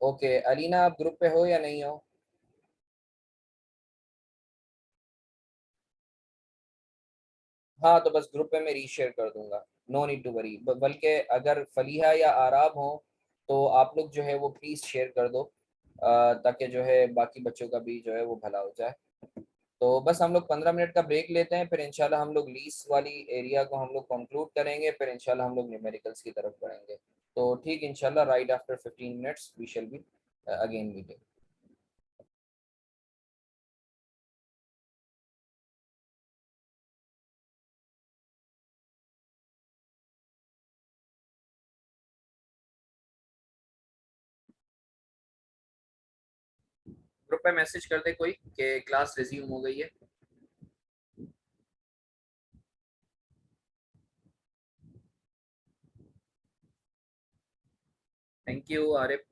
ओके, अलीना आप ग्रुप पे हो या नहीं हो। हाँ तो बस ग्रुप पे मैं रीशेयर कर दूंगा, नो नीड टू वरी। बल्कि अगर फलीहा या आराब हो तो आप लोग जो है वो प्लीज शेयर कर दो, ताकि जो है बाकी बच्चों का भी जो है वो भला हो जाए। तो बस हम लोग 15 मिनट का ब्रेक लेते हैं, फिर इंशाल्लाह हम लोग लीस वाली एरिया को हम लोग कंक्लूड करेंगे, फिर इंशाल्लाह हम लोग न्यूमेरिकल्स की तरफ बढ़ेंगे। तो ठीक, इंशाल्लाह right after 15 minutes we shall be again meeting. Group पे मैसेज कर दे कोई कि क्लास रिज्यूम हो गई है। Thank you Arif.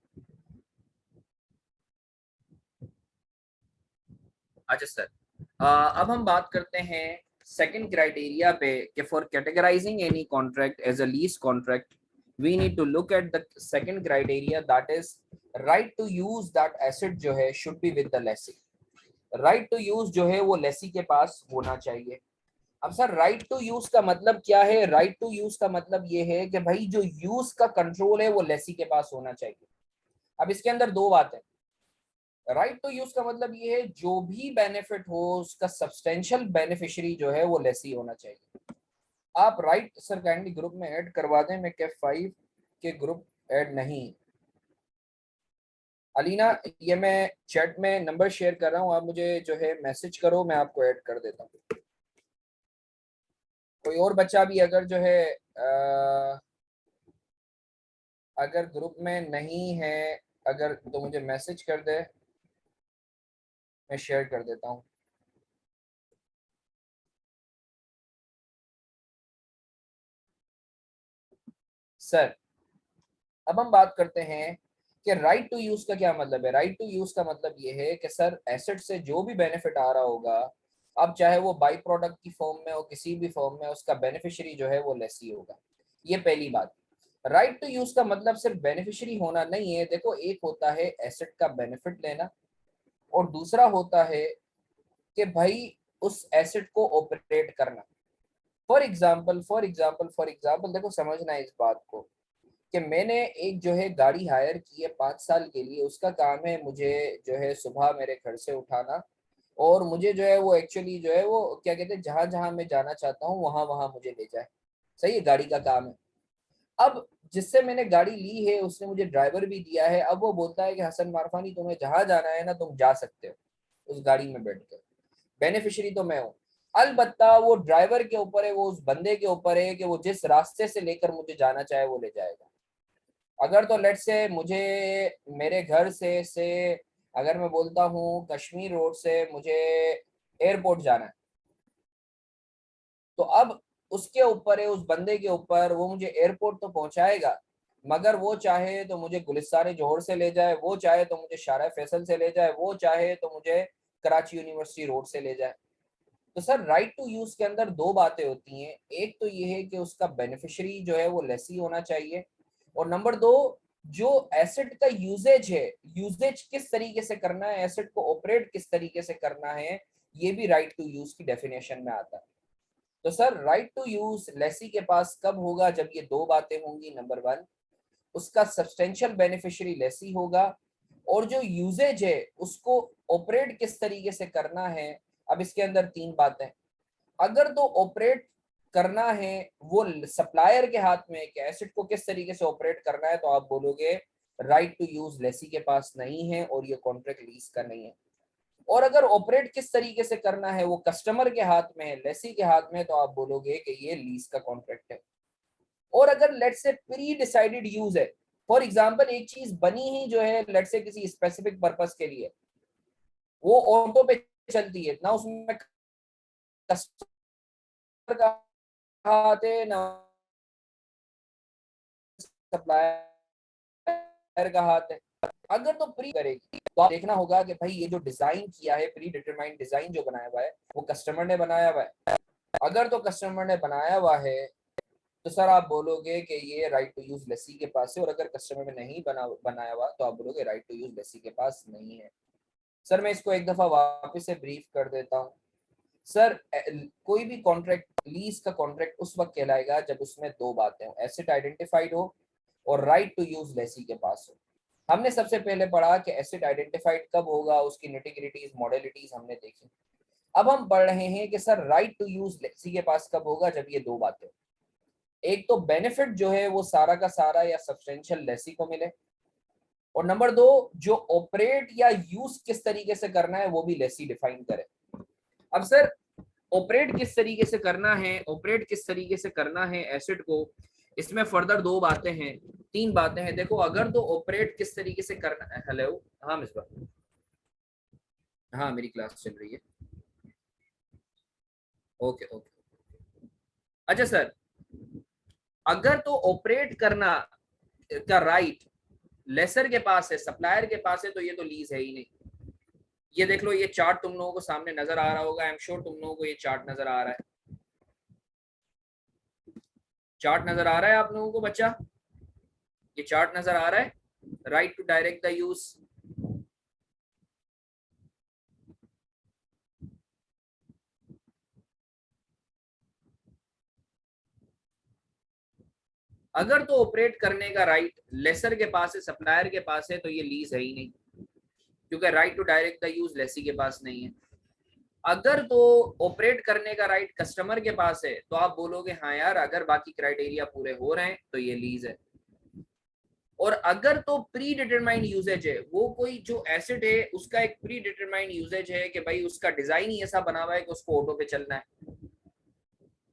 अच्छा सर, अब हम बात करते हैं सेकंड क्राइटेरिया पे कि for categorising any contract as a lease contract we need to look at the second criteria, that is right to use that asset जो है should be with the lessee. Right to use जो है वो लेसी के पास होना चाहिए। अब sir right to use का मतलब क्या है? राइट टू यूज का मतलब ये है कि भाई जो यूज का कंट्रोल है वो लेसी के पास होना चाहिए। अब इसके अंदर दो बातें। राइट टू यूज का मतलब ये है जो भी बेनिफिट हो उसका सब्सटेंशियल बेनिफिशियरी जो है वो लेसी होना चाहिए। आप राइट सर काइंडली ग्रुप में ऐड करवा दें, मैं कैफ 5 के ग्रुप ऐड नहीं। अलीना, ये मैं चैट में नंबर शेयर कर रहा हूँ, आप मुझे जो है मैसेज करो, मैं आपको ऐड कर देता हूँ। कोई और बच्चा भी अगर जो है अगर ग्रुप में नहीं है, अगर तो मुझे मैसेज कर दे, मैं शेयर कर देता हूँ। सर अब हम बात करते हैं कि राइट टू यूज का क्या मतलब है। राइट टू यूज का मतलब ये है कि सर एसेट से जो भी बेनिफिट आ रहा होगा, अब चाहे वो बाई प्रोडक्ट की फॉर्म में हो किसी भी फॉर्म में, उसका बेनिफिशियरी जो है वो लेसी होगा। ये पहली बात। राइट टू यूज का मतलब सिर्फ बेनिफिशियरी होना नहीं है। देखो, एक होता है एसेट का बेनिफिट लेना, और दूसरा होता है कि भाई उस एसेट को ऑपरेट करना। फॉर एग्जाम्पल देखो, समझना है इस बात को कि मैंने एक जो है गाड़ी हायर की है 5 साल के लिए। उसका काम है मुझे जो है सुबह मेरे घर से उठाना, और मुझे जो है वो एक्चुअली जो है वो क्या कहते हैं, जहां जहां मैं जाना चाहता हूँ वहां वहां मुझे ले जाए। सही है, गाड़ी का काम है। अब जिससे मैंने गाड़ी ली है उसने मुझे ड्राइवर भी दिया है। अब वो बोलता है कि हसन मारफानी तुम्हें जहां जाना है ना तुम जा सकते हो उस गाड़ी में बैठ कर। बेनिफिशियरी तो मैं हूँ। अलबत्ता वो ड्राइवर के ऊपर है, वो उस बंदे के ऊपर है कि वो जिस रास्ते से लेकर मुझे जाना चाहे वो ले जाएगा। अगर तो लेट से मुझे मेरे घर से अगर मैं बोलता हूँ कश्मीर रोड से मुझे एयरपोर्ट जाना है, तो अब उसके ऊपर है, उस बंदे के ऊपर, वो मुझे एयरपोर्ट तो पहुंचाएगा, मगर वो चाहे तो मुझे गुलिस्तान जोहर से ले जाए, वो चाहे तो मुझे शारा फैसल से ले जाए, वो चाहे तो मुझे कराची यूनिवर्सिटी रोड से ले जाए। तो सर राइट टू यूज के अंदर दो बातें होती हैं। एक तो ये है कि उसका बेनिफिशियरी जो है वो लेसी होना चाहिए, और नंबर दो, जो एसेट का यूजेज है, यूजेज किस तरीके से करना है, एसेट को ऑपरेट किस तरीके से करना है, ये भी राइट टू यूज की डेफिनेशन में आता है। तो sir right to use lessee के पास कब होगा? जब ये दो बातें होंगी। नंबर वन, उसका सब्सटेंशियल बेनिफिशियरी लेसी होगा, और जो यूजेज है उसको ऑपरेट किस तरीके से करना है। अब इसके अंदर तीन बातें। अगर तो ऑपरेट करना है वो सप्लायर के हाथ में है कि एसेट को किस तरीके से ऑपरेट करना है, तो आप बोलोगे राइट टू यूज लेसी के पास नहीं है और ये कॉन्ट्रैक्ट लीज का नहीं है। और अगर ऑपरेट किस तरीके से करना है वो कस्टमर के हाथ में है, लेसी के हाथ में है, तो आप बोलोगे कि ये लीज का कॉन्ट्रैक्ट है। और अगर लेट से प्री डिसाइडेड यूज है, फॉर एग्जांपल एक चीज बनी ही जो है लेट से किसी स्पेसिफिक पर्पस के लिए, वो ऑटो पे चलती है ना, उसमें कस्टमर का हाथ है ना सप्लायर का हाथ है। अगर तो प्री करेगी तो आप देखना होगा कि भाई ये जो डिजाइन किया है, प्री डिटरमाइंड डिजाइन जो बनाया हुआ है, वो कस्टमर ने बनाया हुआ है। अगर तो कस्टमर ने बनाया हुआ है तो सर आप बोलोगे कि ये राइट टू यूज लेसी के पास है, और अगर कस्टमर ने नहीं बनाया हुआ तो आप बोलोगे राइट टू यूज लेसी के पास नहीं है। सर मैं इसको एक दफा वापस से ब्रीफ कर देता हूँ। सर कोई भी कॉन्ट्रैक्ट लीज का कॉन्ट्रैक्ट उस वक्त कहलाएगा जब उसमें दो बातें हो, एसेट आइडेंटिफाइड हो और राइट टू यूज लेसी के पास हो। हमने सबसे पहले पढ़ा कि एसेट आइडेंटिफाइड कब होगा, उसकी निटिग्रिटीज मॉडलिटीज हमने देखी। अब हम पढ़ रहे हैं कि sir right to use lessee के पास कब होगा, जब ये दो बातें, एक तो बेनिफिट जो है वो सारा का सारा या सब्सटेंशियल लेसी को मिले, और नंबर दो जो ऑपरेट या यूज किस तरीके से करना है वो भी लेसी डिफाइन करे। अब सर ऑपरेट किस तरीके से करना है, ऑपरेट किस तरीके से करना है एसेट को, इसमें फर्दर दो बातें हैं, तीन बातें हैं। देखो अगर तो ऑपरेट किस तरीके से करना है, हेलो हाँ मिसबा, हाँ मेरी क्लास चल रही है, ओके ओके। अच्छा सर, अगर तो ऑपरेट करना का राइट लेसर के पास है, सप्लायर के पास है, तो ये तो लीज है ही नहीं। ये देख लो, ये चार्ट तुम लोगों को सामने नजर आ रहा होगा, आई एम श्योर तुम लोगों को ये चार्ट नजर आ रहा है, चार्ट नजर आ रहा है आप लोगों को बच्चा, ये चार्ट नजर आ रहा है, right to direct the use. अगर तो ऑपरेट करने का राइट लेसर के पास है, सप्लायर के पास है, तो ये लीज है ही नहीं, क्योंकि right to direct the use lessee के पास नहीं है। अगर तो ऑपरेट करने का राइट कस्टमर के पास है, तो आप बोलोगे हाँ यार अगर बाकी क्राइटेरिया पूरे हो रहे हैं तो ये लीज है। और अगर तो प्री डिटरमाइंड यूजेज है, वो कोई जो एसेट है उसका एक प्री डिटरमाइंड यूजेज है कि भाई उसका डिजाइन ही ऐसा बना हुआ है कि उसको ऑटो पे चलना है।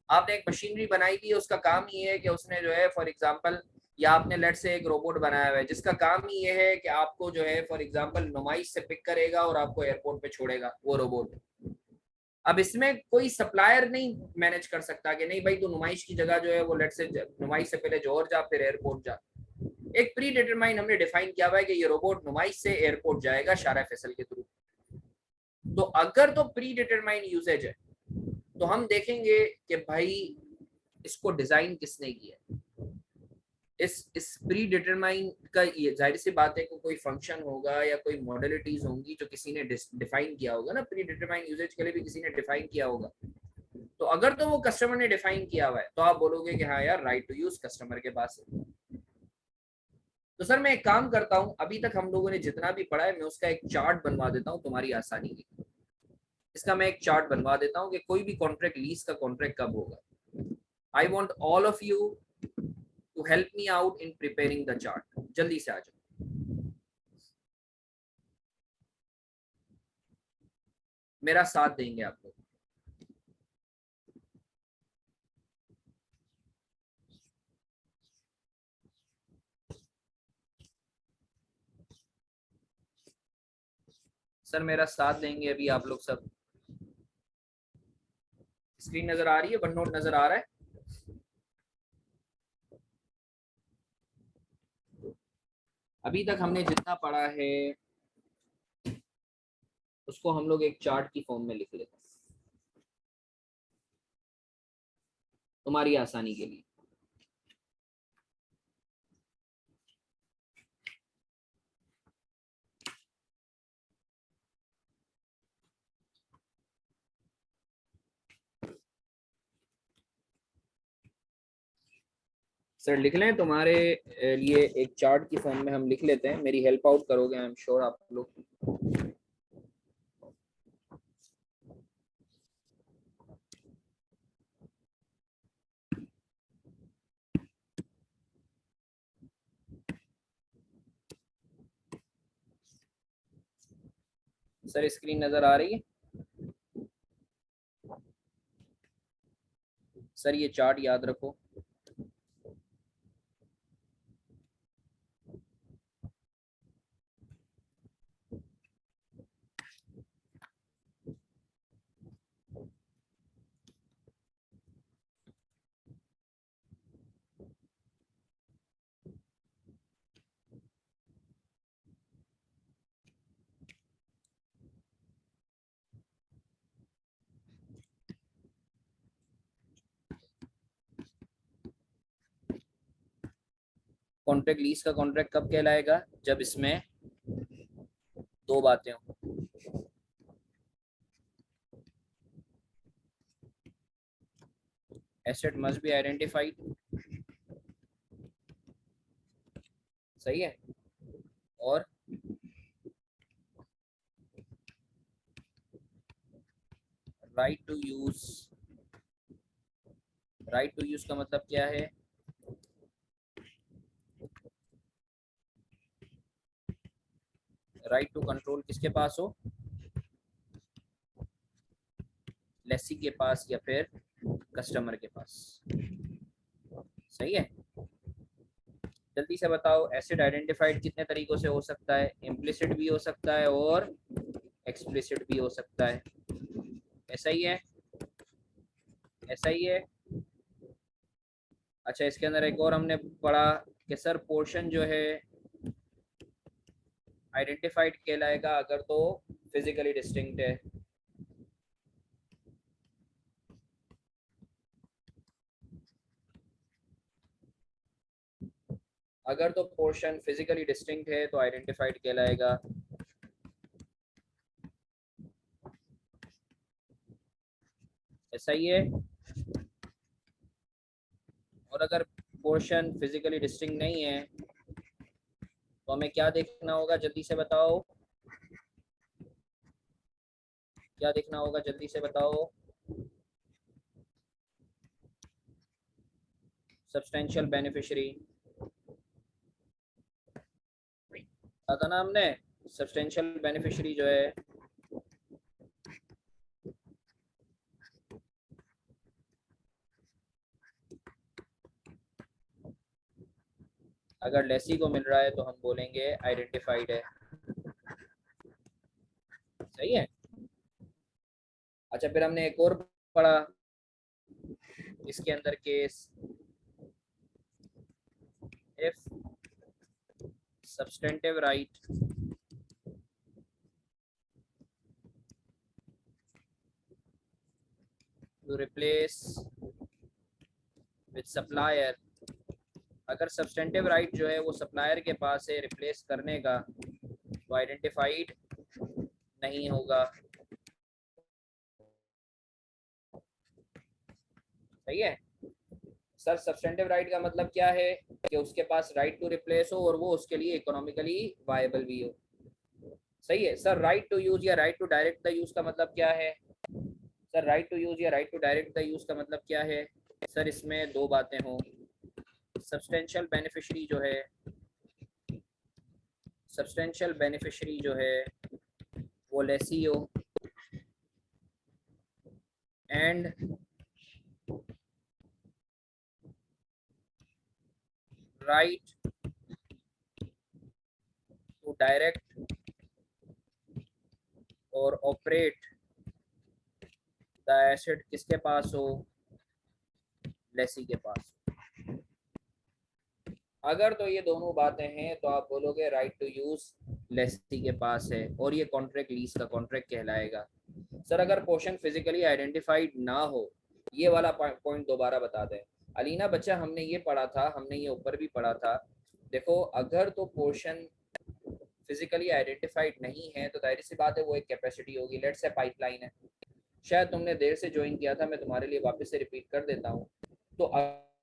आपने एक मशीनरी बनाई थी, उसका काम ये है कि उसने जो है फॉर एग्जांपल, या आपने लेट से एक रोबोट बनाया हुआ है जिसका काम ही ये है कि आपको जो है फॉर एग्जांपल नुमाइश से पिक करेगा और आपको एयरपोर्ट पे छोड़ेगा वो रोबोट। अब इसमें कोई सप्लायर नहीं मैनेज कर सकता कि नहीं भाई तू नुमाइश की जगह जो है वो लेट से नुमाइश से पहले जौहर जा फिर एयरपोर्ट जा। एक प्री डिटरमाइन हमने डिफाइन किया हुआ है कि ये रोबोट नुमाइश से एयरपोर्ट जाएगा शारा फैसल के थ्रू। तो अगर तो प्री डिटरमाइन यूजेज है तो हम देखेंगे कि भाई इसको डिजाइन किसने किया। इस प्री डिटरमाइन का ये जाहिर सी बात है कि कोई फंक्शन होगा या कोई मॉडलिटीज होंगी जो किसी ने डिफाइन किया होगा ना, प्री डिटरमाइन यूजेज के लिए भी किसी ने डिफाइन किया होगा। तो अगर तो वो कस्टमर ने डिफाइन किया हुआ है तो आप बोलोगे कि हाँ यार राइट टू यूज कस्टमर के पास है। तो सर मैं एक काम करता हूँ, अभी तक हम लोगों ने जितना भी पढ़ा है मैं उसका एक चार्ट बनवा देता हूँ तुम्हारी आसानी के लिए। इसका मैं एक चार्ट बनवा देता हूँ कि कोई भी कॉन्ट्रैक्ट लीज का कॉन्ट्रैक्ट कब होगा। I want all of you to help me out in preparing the chart, जल्दी से आ जाओ। मेरा साथ देंगे आप लोग। सर मेरा साथ देंगे अभी आप लोग सब। स्क्रीन नजर आ रही है, वन नोट नजर आ रहा है। अभी तक हमने जितना पढ़ा है उसको हम लोग एक चार्ट की फॉर्म में लिख लेते हैं तुम्हारी आसानी के लिए। सर लिख लें तुम्हारे लिए एक चार्ट की फॉर्म में हम लिख लेते हैं, मेरी हेल्प आउट करोगे आई एम श्योर आप लोग। सर स्क्रीन नजर आ रही है? सर ये चार्ट याद रखो। कॉन्ट्रैक्ट लीज का कॉन्ट्रैक्ट कब कहलाएगा, जब इसमें दो बातें हो। एसेट मस्ट बी आइडेंटिफाइड, सही है। और right to use, right to use का मतलब क्या है? राइट टू कंट्रोल किसके पास हो? लेसी के पास या फिर कस्टमर के पास, सही है। जल्दी से बताओ, एसिड आइडेंटिफाइड कितने तरीकों से हो सकता है? इम्प्लिसिट भी हो सकता है और एक्सप्लिसिट भी हो सकता है। ऐसा ही है, ऐसा ही है। अच्छा, इसके अंदर एक और हमने पढ़ा कि सर पोर्शन जो है आइडेंटिफाइड कहलाएगा अगर तो फिजिकली डिस्टिंक्ट है। अगर तो पोर्शन फिजिकली डिस्टिंक्ट है तो आइडेंटिफाइड कहलाएगा। ऐसा ही है। और अगर पोर्शन फिजिकली डिस्टिंक्ट नहीं है तो हमें क्या देखना होगा? जल्दी से बताओ, क्या देखना होगा? जल्दी से बताओ। सब्सटेंशियल बेनिफिशियरी था ना हमने। सब्सटेंशियल बेनिफिशियरी जो है अगर लेसी को मिल रहा है तो हम बोलेंगे आइडेंटिफाइड है, सही है। अच्छा, फिर हमने एक और पढ़ा इसके अंदर case, if substantive right to replace with supplier, अगर सब्सटेंटिव राइट जो है वो सप्लायर के पास है रिप्लेस करने का तो आइडेंटिफाइड नहीं होगा, सही है। सर सब्सटेंटिव राइट का मतलब क्या है? कि उसके पास राइट टू रिप्लेस हो और वो उसके लिए इकोनॉमिकली वायबल भी हो, सही है। सर राइट टू यूज या right to direct the use का मतलब क्या है? सर राइट टू यूज या right to direct the use का मतलब क्या है? सर इसमें दो बातें हों। सब्सटेंशियल बेनिफिशियरी जो है, सब्सटेंशियल बेनिफिशियरी जो है वो लेसी हो एंड राइट टू डायरेक्ट और ऑपरेट द एसेट किसके पास हो? लेसी के पास। अगर तो ये दोनों बातें हैं तो आप बोलोगे राइट टू यूज लेसी के पास है और ये कॉन्ट्रैक्ट लीज का कॉन्ट्रैक्ट कहलाएगा। सर अगर पोर्शन फिजिकली आइडेंटिफाइड ना हो, ये वाला पॉइंट दोबारा बता दें। अलीना बच्चा, हमने ये पढ़ा था, हमने ये ऊपर भी पढ़ा था। देखो, अगर तो पोर्शन फिजिकली आइडेंटिफाइड नहीं है तो जाहिर सी बात है वो एक कैपेसिटी होगी। लेट्स से पाइपलाइन है, शायद तुमने देर से ज्वाइन किया था, मैं तुम्हारे लिए वापस से रिपीट कर देता हूँ। तो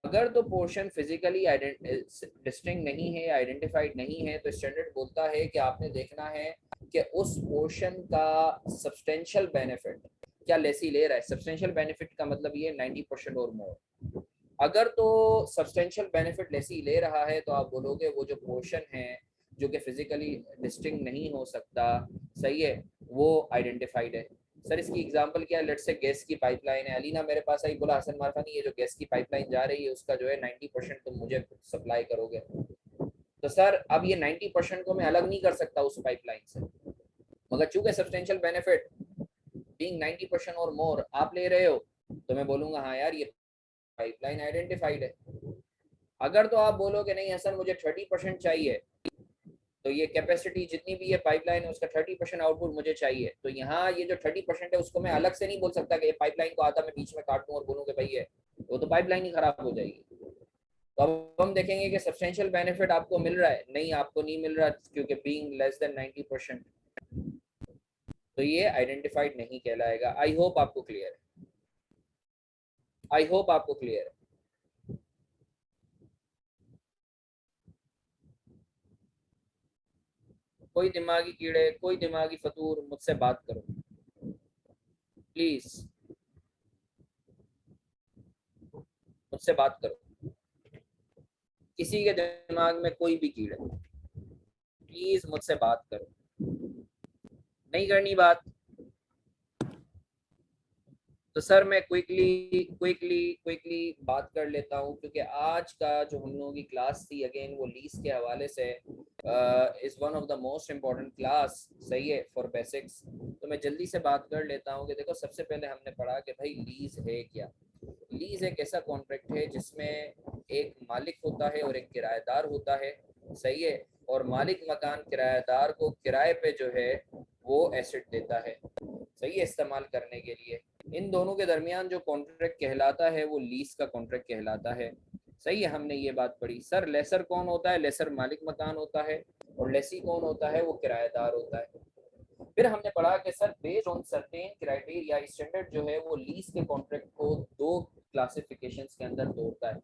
अगर तो पोर्शन फिजिकली डिस्टिंक्ट नहीं है, आइडेंटिफाइड नहीं है, तो स्टैंडर्ड बोलता है कि आपने देखना है कि उस पोर्शन का सब्सटेंशियल बेनिफिट क्या लेसी ले रहा है। सब्सटेंशियल बेनिफिट का मतलब ये 90% और मोर। अगर तो सब्सटेंशियल बेनिफिट लेसी ले रहा है तो आप बोलोगे वो जो पोर्शन है जो कि फिजिकली डिस्टिंक्ट नहीं हो सकता, सही है, वो आइडेंटिफाइड है। सर इसकी एग्जांपल क्या है? लेट्स से गैस की पाइपलाइन है। अलीना मेरे पास आई, बोला हसन मारफानी ये जो गैस की पाइपलाइन जा रही है उसका जो है 90% तुम मुझे सप्लाई करोगे। तो सर अब ये 90% को मैं अलग नहीं कर सकता उस पाइपलाइन से, मगर चूंकि सब्सटेंशियल बेनिफिट बीइंग 90% और मोर आप ले रहे हो तो मैं बोलूंगा हाँ यार ये पाइपलाइन आइडेंटिफाइड है। अगर तो आप बोलोगे नहीं हसन मुझे 30% चाहिए, तो ये कैपेसिटी जितनी भी ये पाइपलाइन है उसका 30% आउटपुट मुझे चाहिए, तो यहाँ ये जो 30% है उसको मैं अलग से नहीं बोल सकता कि ये पाइपलाइन को आधा मैं बीच में काट दूं और बोलूँ कि भाई ये, वो तो पाइपलाइन ही खराब हो जाएगी। तो अब हम देखेंगे कि सब्सटेंशियल बेनिफिट आपको मिल रहा है, नहीं आपको नहीं मिल रहा क्योंकि बीइंग लेस देन 90%, तो ये आइडेंटिफाइड नहीं कहलाएगा। आई होप आपको क्लियर है। आई होप आपको क्लियर है। कोई दिमागी कीड़े, कोई दिमागी फतूर, मुझसे बात करो प्लीज, मुझसे बात करो। किसी के दिमाग में कोई भी कीड़े, प्लीज मुझसे बात करो। नहीं करनी बात तो सर मैं क्विकली क्विकली क्विकली बात कर लेता हूँ, क्योंकि आज का जो हम लोगों की क्लास थी अगेन वो लीज के हवाले से is one of the most important class, सही है, फॉर बेसिक्स। तो मैं जल्दी से बात कर लेता हूँ कि देखो सबसे पहले हमने पढ़ा कि भाई लीज है क्या। लीज एक ऐसा कॉन्ट्रैक्ट है जिसमें एक मालिक होता है और एक किराएदार होता है, सही है, और मालिक मकान किराएदार को किराए पे जो है वो एसेट देता है, सही है, इस्तेमाल करने के लिए। इन दोनों के दरमियान जो कॉन्ट्रैक्ट कहलाता है वो लीज का कॉन्ट्रैक्ट कहलाता है, सही है। हमने ये बात पढ़ी। सर लेसर कौन होता है? लेसर मालिक मकान होता है, और लेसी कौन होता है? वो किराएदार होता है। फिर हमने पढ़ा कि sir based on certain criteria standard जो है वो लीज के कॉन्ट्रैक्ट को दो क्लासिफिकेशंस के अंदर तोड़ता है।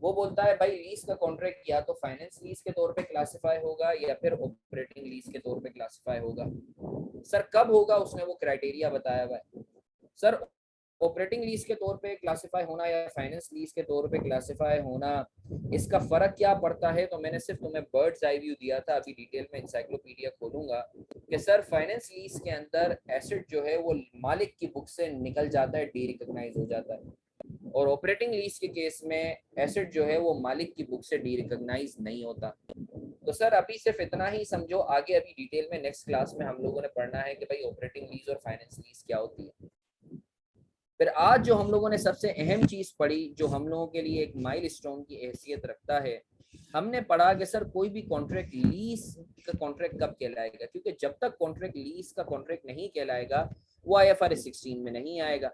वो बोलता है भाई लीज का कॉन्ट्रैक्ट या तो फाइनेंस लीज के तौर पे क्लासिफाई होगा या फिर ऑपरेटिंग लीज के तौर पे क्लासिफाई होगा। सर कब होगा उसने वो क्राइटेरिया बताया हुआ है। सर ऑपरेटिंग लीज के तौर पे क्लासिफाई होना या फाइनेंस लीज के तौर पे क्लासिफाई होना, इसका फर्क क्या पड़ता है? तो मैंने सिर्फ तुम्हें बर्ड्स आई व्यू दिया था, अभी डिटेल में इंसाइक्लोपीडिया खोलूंगा कि सर फाइनेंस लीज के अंदर एसेट जो है वो मालिक की बुक से निकल जाता है, डी रिकॉग्नाइज हो जाता है, और ऑपरेटिंग लीज के केस में एसेट जो है वो मालिक की बुक से डी रिकॉग्नाइज नहीं होता। तो सर अभी सिर्फ इतना ही समझो, आगे अभी डिटेल में नेक्स्ट क्लास में हम लोगों ने पढ़ना है कि भाई ऑपरेटिंग लीज और फाइनेंस लीज क्या होती है। फिर आज जो हम लोगों ने सबसे अहम चीज पढ़ी, जो हम लोगों के लिए एक माइलस्टोन की हैसियत रखता है, हमने पढ़ा कि सर कोई भी कॉन्ट्रैक्ट लीज का कॉन्ट्रैक्ट कब कहलाएगा, क्योंकि जब तक कॉन्ट्रैक्ट लीज का कॉन्ट्रैक्ट नहीं कहलाएगा वो IFRS 16 में नहीं आएगा।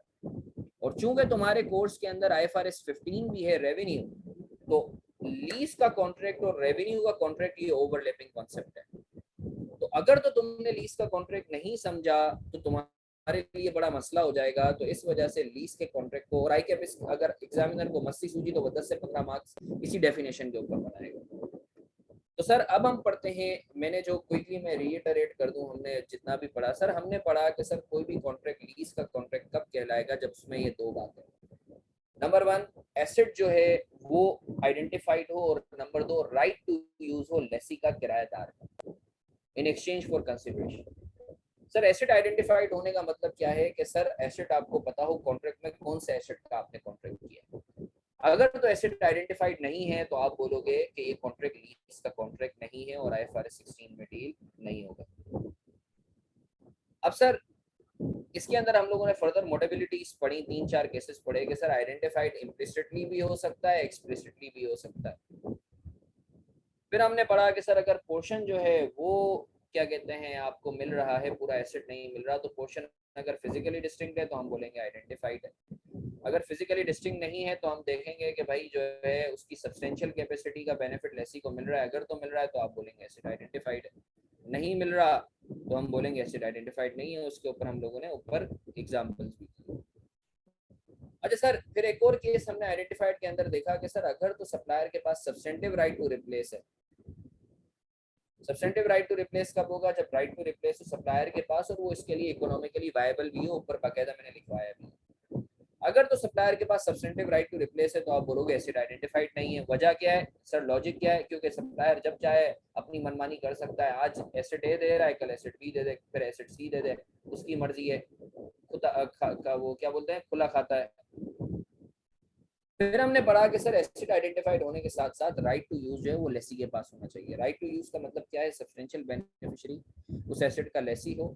और चूंकि तुम्हारे कोर्स के अंदर IFRS 15 भी है, रेवेन्यू, तो लीज का कॉन्ट्रैक्ट और रेवेन्यू का कॉन्ट्रैक्ट ये ओवरलैपिंग कॉन्सेप्ट है। तो अगर तो तुमने लीज का कॉन्ट्रैक्ट नहीं समझा तो तुम्हारे लिए बड़ा मसला हो जाएगा। तो इस वजह से लीज के कॉन्ट्रैक्ट को, और आई के अगर एग्जामिनर को मस्ती सूझी तो वो 10 से 15 मार्क्स इसी डेफिनेशन के ऊपर बनाएगा। तो सर अब हम पढ़ते हैं, मैंने जो क्विकली मैं रीइटरेट कर दूं, हमने जितना भी पढ़ा, सर हमने पढ़ा कि सर कोई भी कॉन्ट्रैक्ट लीज का कॉन्ट्रैक्ट कब कहलाएगा, जब उसमें ये दो बातें, नंबर वन एसेट जो है वो आइडेंटिफाइड हो, और नंबर दो राइट टू यूज हो लेसी का, किराएदार in exchange for consideration. Sir asset identified होने का मतलब क्या है कि सर एसेट आपको पता हो कॉन्ट्रैक्ट में कौन से एसेट का आपने कॉन्ट्रैक्ट किया। अगर तो एसेट आइडेंटिफाइड नहीं है तो आप बोलोगे कि ये कॉन्ट्रैक्ट लीज का कॉन्ट्रैक्ट नहीं है और IFRS 16 में डील नहीं होगा। अब सर इसके अंदर हम लोगों ने फर्दर मोडेबिलिटीज पढ़ी, तीन चार केसेस पढ़े कि सर आइडेंटिफाइड इम्प्लिसिटली भी हो सकता है, एक्सप्लिसिटली भी हो सकता है। फिर हमने पढ़ा कि सर अगर पोर्शन जो है वो क्या कहते हैं आपको मिल रहा है, पूरा एसेट नहीं मिल रहा, तो पोर्शन अगर फिजिकली डिस्टिंक्ट है तो हम बोलेंगे आइडेंटिफाइड है। अगर फिजिकली डिस्टिंक्ट नहीं है तो हम देखेंगे कि भाई जो है उसकी सब्सटेंशियल कैपेसिटी का बेनिफिट लेसी को मिल रहा है, अगर तो मिल रहा है तो आप बोलेंगे एसेट आइडेंटिफाइड है। नहीं मिल रहा तो हम बोलेंगे एसेट आइडेंटिफाइड नहीं है। उसके ऊपर हम लोगों ने ऊपर एग्जाम्पल्स भी किए। अच्छा सर फिर एक और केस हमने आइडेंटिफाइड के अंदर देखा कि सर अगर तो सप्लायर के पास सब्सटेंटिव राइट टू रिप्लेस है। सब्सटेंटिव राइट टू रिप्लेस कब होगा? जब राइट टू रिप्लेस हो सप्लायर के पास और वो इसके लिए इकोनॉमिकली वायबल भी हो, ऊपर बाकायदा मैंने लिखवाया भी। अगर तो सप्लायर के पास सब्सटेंटिव राइट टू रिप्लेस है तो आप बोलोगे एसिड आइडेंटिफाइड नहीं है। वजह क्या है सर? लॉजिक क्या है? क्योंकि सप्लायर जब चाहे अपनी मनमानी कर सकता है, आज एसिड ए दे रहा है, कल एसिड बी दे दे, फिर एसिड सी दे दे, उसकी मर्जी है। वो क्या बोलते हैं, खुला खाता है। फिर हमने पढ़ा कि सर एसिड आइडेंटिफाइड होने के साथ साथ राइट टू यूज जो है वो लेसी के पास होना चाहिए। राइट टू यूज का मतलब क्या है? सब्सटेंशियल बेनिफिशियरी उस एसिड का लेसी हो,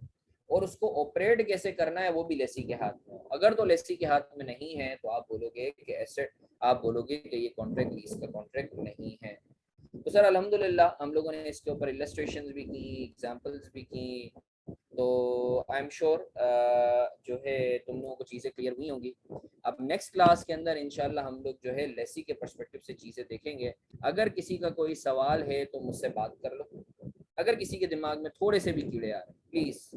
और उसको ऑपरेट कैसे करना है वो भी लेसी के हाथ में हो। अगर तो लेसी के हाथ में नहीं है तो आप बोलोगे कि एसेट, आप बोलोगे कि ये कॉन्ट्रैक्ट लीज का कॉन्ट्रैक्ट नहीं है। तो सर अल्हम्दुलिल्लाह हम लोगों ने इसके ऊपर इलस्ट्रेशंस भी की, एग्जांपल्स भी की। तो आई एम श्योर जो है तुम लोगों को चीज़ें क्लियर हुई होंगी। अब नेक्स्ट क्लास के अंदर इंशाल्लाह हम लोग जो है लेसी के पर्सपेक्टिव से चीज़ें देखेंगे। अगर किसी का कोई सवाल है तो मुझसे बात कर लो। अगर किसी के दिमाग में थोड़े से भी कीड़े आ रहे हैं, please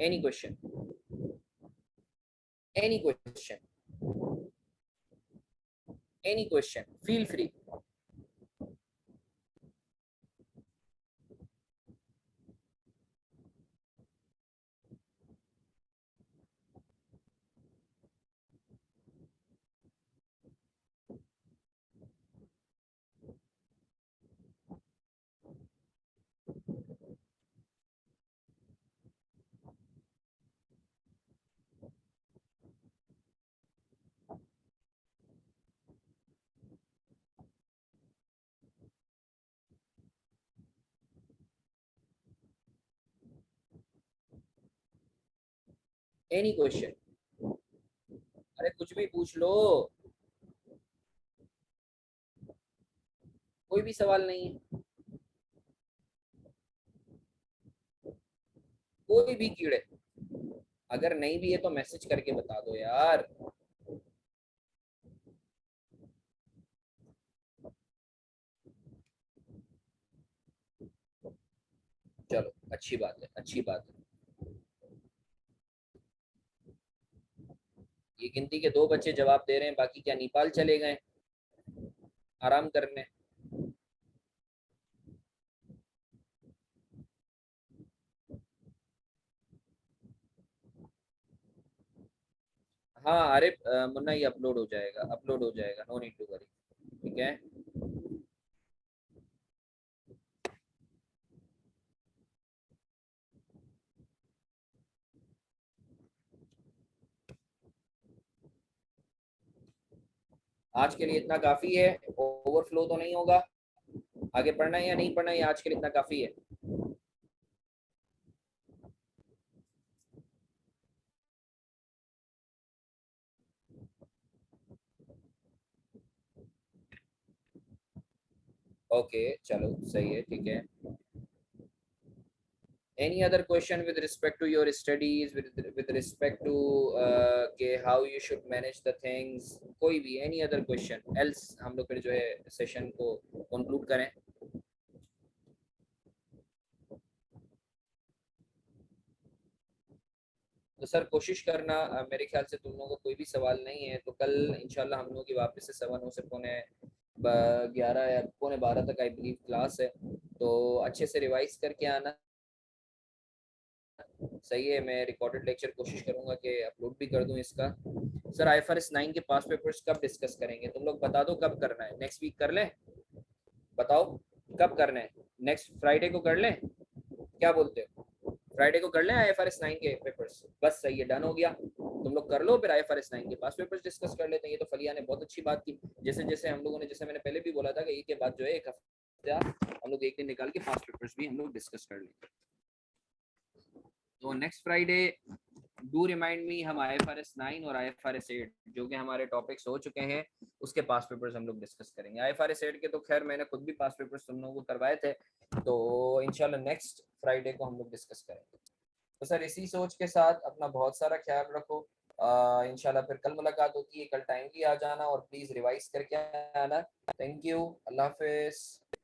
any question, any question. Any question, feel free. Any question, अरे कुछ भी पूछ लो, कोई भी सवाल नहीं है, कोई भी कीड़े, अगर नहीं भी है तो मैसेज करके बता दो यार। चलो अच्छी बात है, अच्छी बात है। ये गिनती के 2 बच्चे जवाब दे रहे हैं, बाकी क्या नेपाल चले गए आराम करने? हाँ अरे मुन्ना ये अपलोड हो जाएगा, अपलोड हो जाएगा, नो नीड टू वरी। ठीक है। आज के लिए इतना काफी है, ओवरफ्लो तो नहीं होगा? आगे पढ़ना है या नहीं पढ़ना है, आज के लिए इतना काफी है। ओके चलो सही है, ठीक है। Any other question with respect to your studies, with respect to के how you should manage the things, कोई भी any other question else, हम लोग फिर जो है सेशन को conclude करें। तो सर कोशिश करना, मेरे ख्याल से तुम लोगों को कोई भी सवाल नहीं है तो कल इंशाल्लाह हम लोगों की वापस से 9 से पौने 11 या पौने 12 तक आई बिलीव क्लास है। तो अच्छे से रिवाइज करके आना। सही है, मैं रिकॉर्डेड लेक्चर कोशिश करूंगा कि अपलोड भी कर दूं इसका। सर आईएफआरएस 9 के पास पेपर्स कब डिस्कस करेंगे, तुम लोग बता दो कब करना है, नेक्स्ट वीक कर लें? बताओ कब करना है, नेक्स्ट फ्राइडे को कर लें, क्या बोलते हो? फ्राइडे को कर लें आईएफआरएस 9 के पेपर्स, बस सही है, डन हो गया। तुम लोग कर लो, फिर आईएफआरएस 9 के पास पेपर्स डिस्कस कर लेते हैं। ये तो फलिया ने बहुत अच्छी बात की। जैसे जैसे हम लोगों ने, जैसे मैंने पहले भी बोला था कि एक के बाद जो है एक हफ्ता हम लोग एक दिन निकाल के पास पेपर्स भी हम लोग डिस्कस कर लेंगे। तो next Friday do remind me, हम आईएफआरएस 9 और आईएफआरएस 8 जो कि हमारे टॉपिक्स हो चुके हैं उसके पास पेपर्स हम लोग डिस्कस करेंगे। आईएफआरएस 8 के तो खैर मैंने खुद भी पास पेपर्स तुम लोगों को करवाए थे, तो इंशाल्लाह नेक्स्ट फ्राइडे को हम लोग डिस्कस करेंगे। तो सर इसी सोच के साथ अपना बहुत सारा ख्याल रखो। इंशाल्लाह फिर कल मुलाकात होती है, कल टाइम की आ जाना और प्लीज रिवाइज करके आना। Thank you, Allah Hafiz.